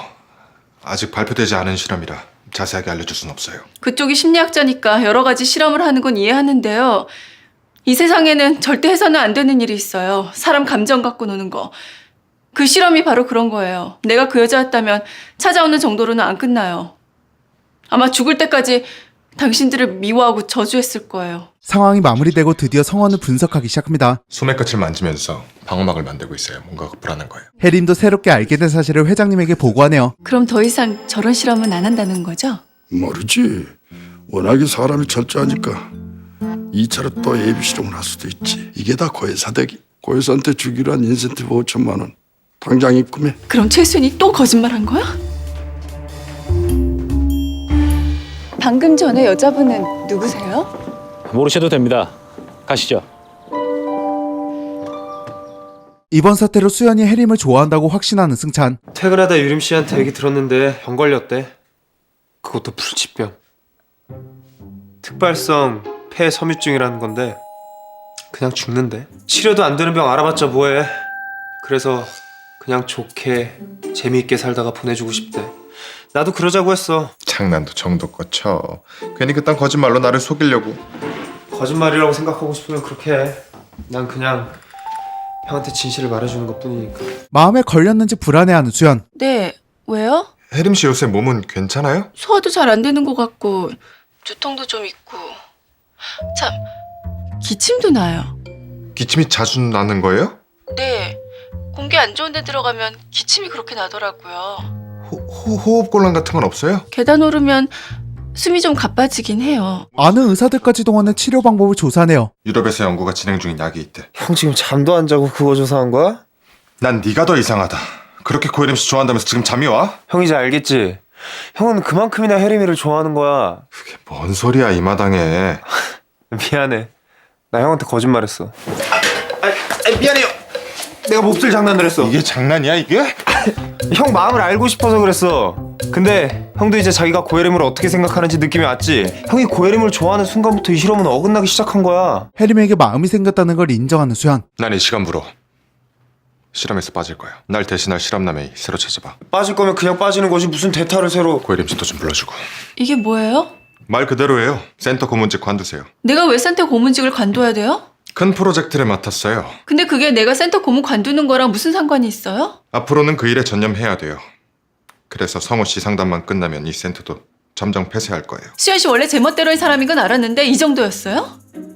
S2: 아직 발표되지 않은 실험이라 자세하게 알려줄 순 없어요.
S4: 그쪽이 심리학자니까 여러 가지 실험을 하는 건 이해하는데요. 이 세상에는 절대 해서는 안 되는 일이 있어요. 사람 감정 갖고 노는 거. 그 실험이 바로 그런 거예요. 내가 그 여자였다면 찾아오는 정도로는 안 끝나요. 아마 죽을 때까지 당신들을 미워하고 저주했을 거예요.
S1: 상황이 마무리되고 드디어 성원을 분석하기 시작합니다.
S2: 소매 끝을 만지면서 방어막을 만들고 있어요. 뭔가 불안한 거예요.
S1: 혜림도 새롭게 알게 된 사실을 회장님에게 보고하네요.
S4: 그럼 더 이상 저런 실험은 안 한다는 거죠?
S8: 모르지. 워낙에 사람이 철저하니까 2차로 또 예비 실험을 할 수도 있지. 이게 다 고해사대기. 고해사한테 주기로 한 인센티브 5천만 원. 당장 입금해.
S4: 그럼 최순이 또 거짓말한 거야? 방금 전에 여자분은 누구세요?
S12: 모르셔도 됩니다. 가시죠.
S1: 이번 사태로 수연이 혜림을 좋아한다고 확신하는 승찬.
S3: 퇴근하다 유림 씨한테 얘기 들었는데 병 걸렸대. 그것도 불치병. 특발성 폐섬유증이라는 건데 그냥 죽는데. 치료도 안 되는 병 알아봤자 뭐해. 그래서 그냥 좋게 재미있게 살다가 보내주고 싶대. 나도 그러자고 했어.
S2: 장난도 정도껏 쳐. 괜히 그딴 거짓말로 나를 속이려고.
S3: 거짓말이라고 생각하고 싶으면 그렇게 해. 난 그냥 형한테 진실을 말해주는 것뿐이니까.
S1: 마음에 걸렸는지 불안해하는 수연.
S4: 네, 왜요?
S2: 혜림 씨 요새 몸은 괜찮아요?
S4: 소화도 잘 안 되는 것 같고 두통도 좀 있고 참 기침도 나요.
S2: 기침이 자주 나는 거예요?
S4: 네, 공기 안 좋은 데 들어가면 기침이 그렇게 나더라고요.
S2: 호흡곤란 같은 건 없어요?
S4: 계단 오르면 숨이 좀 가빠지긴 해요.
S1: 아는 의사들까지 동원해 치료 방법을 조사하네요.
S2: 유럽에서 연구가 진행 중인 약이 있대.
S3: 형 지금 잠도 안 자고 그거 조사한 거야?
S2: 난 네가 더 이상하다. 그렇게 고혜림 씨 좋아한다면서 지금 잠이 와?
S3: 형 이제 알겠지? 형은 그만큼이나 혜림이를 좋아하는 거야.
S2: 그게 뭔 소리야 이 마당에.
S3: 미안해. 나 형한테 거짓말했어. 미안해요. 내가 몹쓸 장난을 했어.
S2: 이게 장난이야 이게?
S3: 형 마음을 알고 싶어서 그랬어. 근데 형도 이제 자기가 고혜림을 어떻게 생각하는지 느낌이 왔지? 형이 고혜림을 좋아하는 순간부터 이 실험은 어긋나기 시작한 거야.
S1: 혜림에게 마음이 생겼다는 걸 인정하는 수연.
S2: 난 이 시간부로 실험에서 빠질 거야. 날 대신할 실험남에 새로 찾아봐.
S3: 빠질 거면 그냥 빠지는 거지 무슨 대타를 새로.
S2: 고혜림 씨도 좀 불러주고.
S4: 이게 뭐예요?
S2: 말 그대로예요. 센터 고문직 관두세요.
S4: 내가 왜 센터 고문직을 관둬야 돼요?
S2: 큰 프로젝트를 맡았어요.
S4: 근데 그게 내가 센터 고문 관두는 거랑 무슨 상관이 있어요?
S2: 앞으로는 그 일에 전념해야 돼요. 그래서 성호 씨 상담만 끝나면 이 센터도 잠정 폐쇄할 거예요.
S4: 수연 씨 원래 제멋대로인 사람인 건 알았는데 이 정도였어요?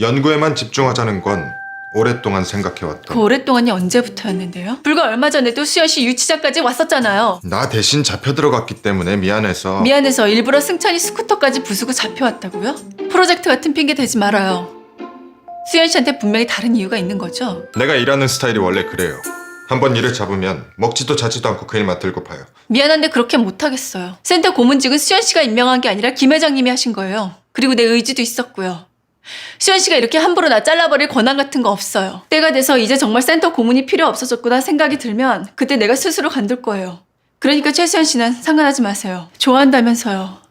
S2: 연구에만 집중하자는 건 오랫동안 생각해왔던.
S4: 그 오랫동안이 언제부터였는데요? 불과 얼마 전에도 수연 씨 유치장까지 왔었잖아요.
S2: 나 대신 잡혀 들어갔기 때문에 미안해서.
S4: 미안해서 일부러 승찬이 스쿠터까지 부수고 잡혀왔다고요? 프로젝트 같은 핑계 대지 말아요. 수연 씨한테 분명히 다른 이유가 있는 거죠?
S2: 내가 일하는 스타일이 원래 그래요. 한번 일을 잡으면 먹지도 자지도 않고 그 일만 들고 파요.
S4: 미안한데 그렇게 못하겠어요. 센터 고문직은 수연 씨가 임명한 게 아니라 김 회장님이 하신 거예요. 그리고 내 의지도 있었고요. 수연 씨가 이렇게 함부로 나 잘라버릴 권한 같은 거 없어요. 때가 돼서 이제 정말 센터 고문이 필요 없어졌구나 생각이 들면 그때 내가 스스로 관둘 거예요. 그러니까 최수연 씨는 상관하지 마세요. 좋아한다면서요.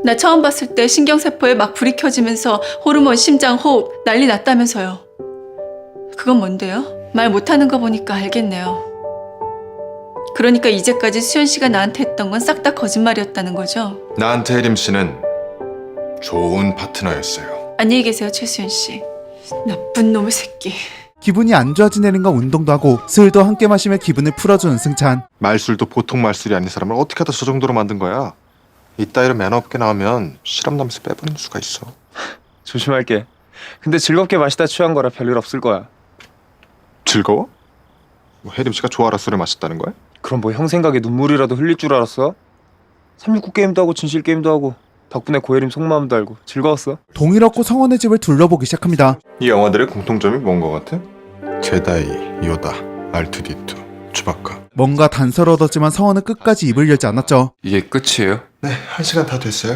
S4: 나 처음 봤을 때 신경세포에 막 불이 켜지면서 호르몬, 심장, 호흡 난리 났다면서요. 그건 뭔데요? 말 못하는 거 보니까 알겠네요. 그러니까 이제까지 수연 씨가 나한테 했던 건 싹 다 거짓말이었다는 거죠?
S2: 나한테 혜림 씨는 좋은 파트너였어요.
S4: 안녕히 계세요, 최수연 씨. 나쁜 놈의 새끼.
S1: 기분이 안 좋아진 혜림과 운동도 하고 술도 함께 마시며 기분을 풀어주는 승찬.
S2: 말술도 보통 말술이 아닌 사람을 어떻게 하다 저 정도로 만든 거야? 이따위로 매너 없게 나오면 실험남에서 빼버리는 수가 있어.
S3: 조심할게. 근데 즐겁게 마시다 취한 거라 별일 없을 거야.
S2: 즐거워? 뭐 혜림 씨가 좋아라 술을 마셨다는 거야?
S3: 그럼 뭐 형 생각에 눈물이라도 흘릴 줄 알았어? 369 게임도 하고 진실 게임도 하고 덕분에 고혜림 속마음도 알고 즐거웠어.
S1: 동일없고 성원의 집을 둘러보기 시작합니다.
S2: 이 영화들의 공통점이 뭔 거 같아? 제다이, 요다, R2D2, 추바카.
S1: 뭔가 단서로웠지만 성원은 끝까지 입을 열지 않았죠.
S2: 이게 끝이에요? 네, 1시간 다 됐어요.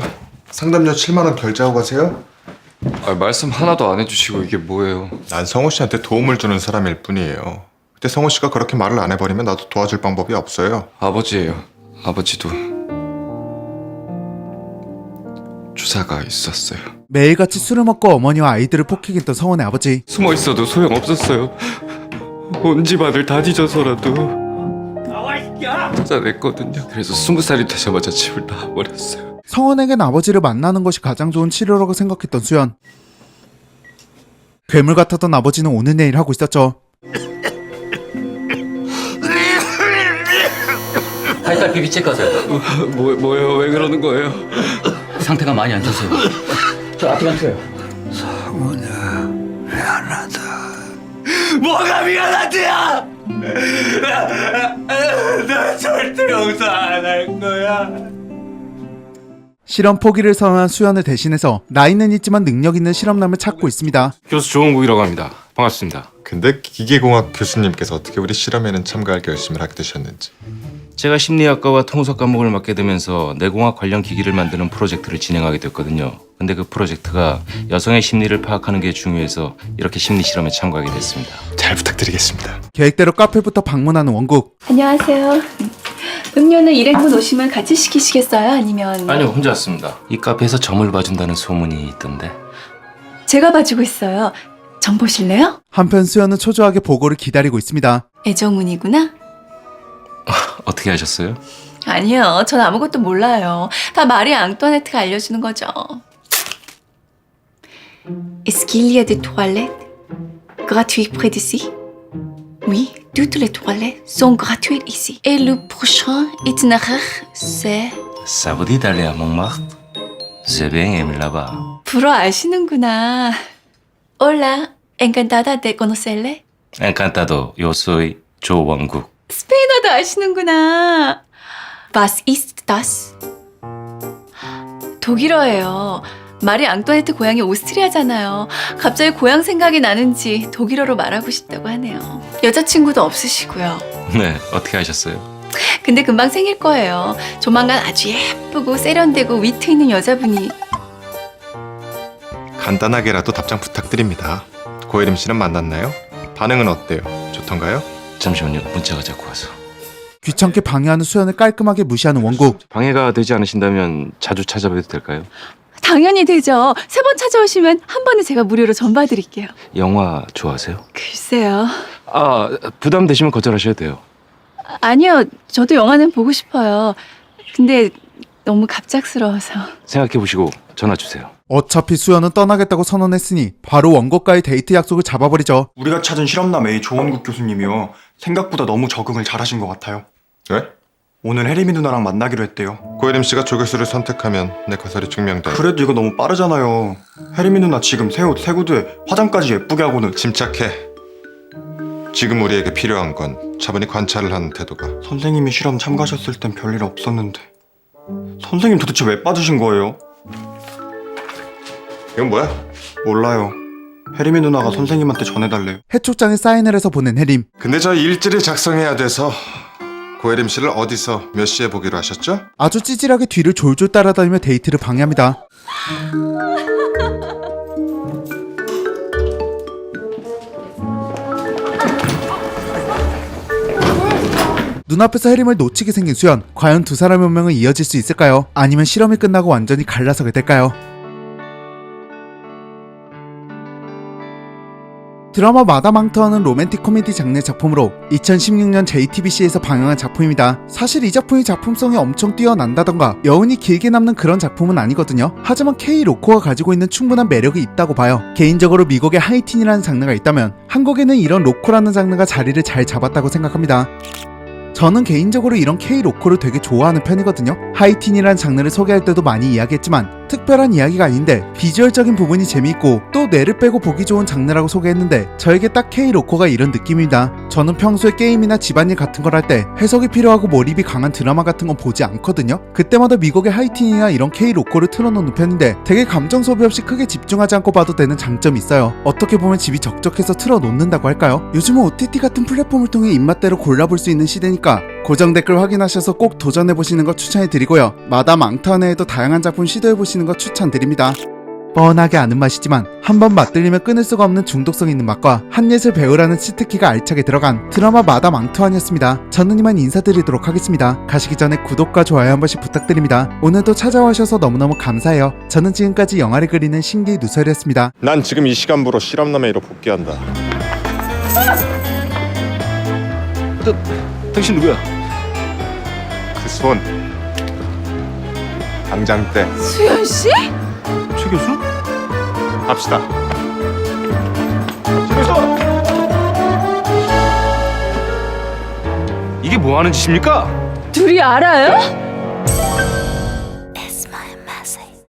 S2: 상담료 7만 원 결제하고 가세요.
S16: 말씀 하나도 안 해주시고 이게 뭐예요?
S2: 난 성호 씨한테 도움을 주는 사람일 뿐이에요. 근데 성호 씨가 그렇게 말을 안 해버리면 나도 도와줄 방법이 없어요.
S16: 아버지예요. 아버지도 주사가 있었어요.
S1: 매일같이 술을 먹고 어머니와 아이들을 폭행했던 성원의 아버지.
S16: 숨어 있어도 소용 없었어요. 온 집안을 다 뒤져서라도 찾아냈거든요. 그래서 20살이 되자마자 집을 나와버렸어요.
S1: 성원에겐 아버지를 만나는 것이 가장 좋은 치료라고 생각했던 수연. 괴물 같았던 아버지는 오늘 내일 하고 있었죠.
S17: 하이탈 비비 체크하세요.
S11: 뭐예요? 왜 그러는 거예요?
S17: 상태가 많이 안 좋으세요. 저 앞에 앉으세요.
S8: 성훈아, 미안하다.
S11: 뭐가 미안하지야! 나 절대 용서 안 할 거야.
S1: 실험 포기를 선언한 수연을 대신해서 나이는 있지만 능력 있는 실험남을 찾고 있습니다.
S12: 교수 조홍국이라고 합니다. 반갑습니다.
S2: 근데 기계공학 교수님께서 어떻게 우리 실험에는 참가할 결심을 하게 되셨는지.
S11: 제가 심리학과와 통속 과목을 맡게 되면서 뇌공학 관련 기기를 만드는 프로젝트를 진행하게 됐거든요. 근데 그 프로젝트가 여성의 심리를 파악하는 게 중요해서 이렇게 심리 실험에 참가하게 됐습니다.
S2: 잘 부탁드리겠습니다.
S1: 계획대로 카페부터 방문하는 원국.
S4: 안녕하세요. 음료는 1인분 오시면 같이 시키시겠어요? 아니면...
S11: 아니요, 혼자 왔습니다. 이 카페에서 점을 봐준다는 소문이 있던데.
S4: 제가 봐주고 있어요. 점 보실래요?
S1: 한편 수연은 초조하게 보고를 기다리고 있습니다.
S4: 애정운이구나?
S11: 어떻게 하셨어요?
S4: 아니요, 전 아무것도 몰라요. 다 마리 앙뚜아네트가 알려주는 거죠. Est-ce qu'il y a des toilettes gratuites près d'ici? Oui, toutes les toilettes sont gratuites ici. Et le prochain itinéraire, c'est...
S11: Ça vous dit d'aller à Montmartre? C'est bien aimé là-bas.
S4: 불어 아시는구나. Hola, encantada de conocerle.
S11: 엔칸타도 요소이 조원국.
S4: 스페인어도 아시는구나. Was ist das? 독일어예요. 마리 앙뚜아네트 고향이 오스트리아잖아요. 갑자기 고향 생각이 나는지 독일어로 말하고 싶다고 하네요. 여자친구도 없으시고요.
S11: 네, 어떻게 하셨어요?
S4: 근데 금방 생길 거예요. 조만간 아주 예쁘고 세련되고 위트 있는 여자분이.
S2: 간단하게라도 답장 부탁드립니다. 고혜림 씨는 만났나요? 반응은 어때요? 좋던가요?
S11: 잠시만요. 문자가 자꾸 와서.
S1: 귀찮게 방해하는 수연을 깔끔하게 무시하는 원국.
S11: 방해가 되지 않으신다면 자주 찾아뵈도 될까요?
S4: 당연히 되죠. 3번 찾아오시면 한 번에 제가 무료로 전봐드릴게요.
S11: 영화 좋아하세요?
S4: 글쎄요.
S11: 아, 부담 되시면 거절하셔도 돼요.
S4: 아니요. 저도 영화는 보고 싶어요. 근데 너무 갑작스러워서.
S11: 생각해보시고 전화 주세요.
S1: 어차피 수연은 떠나겠다고 선언했으니 바로 원국과의 데이트 약속을 잡아버리죠.
S7: 우리가 찾은 실험남 A 조원국 교수님이요. 생각보다 너무 적응을 잘하신 것 같아요.
S2: 왜?
S7: 오늘 혜림이 누나랑 만나기로 했대요.
S2: 고혜림 씨가 조 교수를 선택하면 내 거설이 증명돼.
S7: 그래도 이거 너무 빠르잖아요. 혜림이 누나 지금 새 옷, 새 구두에 화장까지 예쁘게 하고는.
S2: 침착해. 지금 우리에게 필요한 건 차분히 관찰을 하는 태도가.
S7: 선생님이 실험 참가하셨을 땐 별일 없었는데 선생님 도대체 왜 빠지신 거예요?
S2: 이건 뭐야?
S7: 몰라요. 혜림이 누나가 선생님한테 전해달래요.
S1: 해촉장에 사인을 해서 보낸 혜림.
S2: 근데 저 일지를 작성해야 돼서 고혜림 씨를 어디서 몇 시에 보기로 하셨죠?
S1: 아주 찌질하게 뒤를 졸졸 따라다니며 데이트를 방해합니다. 눈앞에서 혜림을 놓치게 생긴 수연. 과연 두 사람의 운명은 이어질 수 있을까요? 아니면 실험이 끝나고 완전히 갈라서게 될까요? 드라마 마다망터는 로맨틱 코미디 장르 작품으로 2016년 JTBC에서 방영한 작품입니다. 사실 이 작품이 작품성이 엄청 뛰어난다던가 여운이 길게 남는 그런 작품은 아니거든요. 하지만 K-로코가 가지고 있는 충분한 매력이 있다고 봐요. 개인적으로 미국의 하이틴이라는 장르가 있다면 한국에는 이런 로코라는 장르가 자리를 잘 잡았다고 생각합니다. 저는 개인적으로 이런 K-로코를 되게 좋아하는 편이거든요. 하이틴이란 장르를 소개할 때도 많이 이야기했지만 특별한 이야기가 아닌데 비주얼적인 부분이 재미있고 또 뇌를 빼고 보기 좋은 장르라고 소개했는데 저에게 딱 K-로코가 이런 느낌입니다. 저는 평소에 게임이나 집안일 같은 걸 할 때 해석이 필요하고 몰입이 강한 드라마 같은 건 보지 않거든요. 그때마다 미국의 하이틴이나 이런 K-로코를 틀어놓는 편인데 되게 감정 소비 없이 크게 집중하지 않고 봐도 되는 장점이 있어요. 어떻게 보면 집이 적적해서 틀어놓는다고 할까요? 요즘은 OTT 같은 플랫폼을 통해 입맛대로 골라볼 수 있는 시대니까 고정 댓글 확인하셔서 꼭 도전해보시는 거 추천해드리고요. 마담 앙투아네에도 다양한 작품 시도해보시는 거 추천드립니다. 뻔하게 아는 맛이지만 한번 맛들리면 끊을 수가 없는 중독성 있는 맛과 한예슬 배우라는 치트키가 알차게 들어간 드라마 마담 앙투안이었습니다. 저는 이만 인사드리도록 하겠습니다. 가시기 전에 구독과 좋아요 한 번씩 부탁드립니다. 오늘도 찾아와주셔서 너무너무 감사해요. 저는 지금까지 영화를 그리는 신기 누설이었습니다.
S2: 난 지금 이 시간부로 실험남 A로 복귀한다.
S12: 당신 누구야?
S2: 그 손 당장 떼.
S10: 수연 씨?
S12: 최 교수?
S2: 합시다.
S11: 이게 뭐 하는 짓입니까?
S10: 둘이 알아요?
S13: It's my message.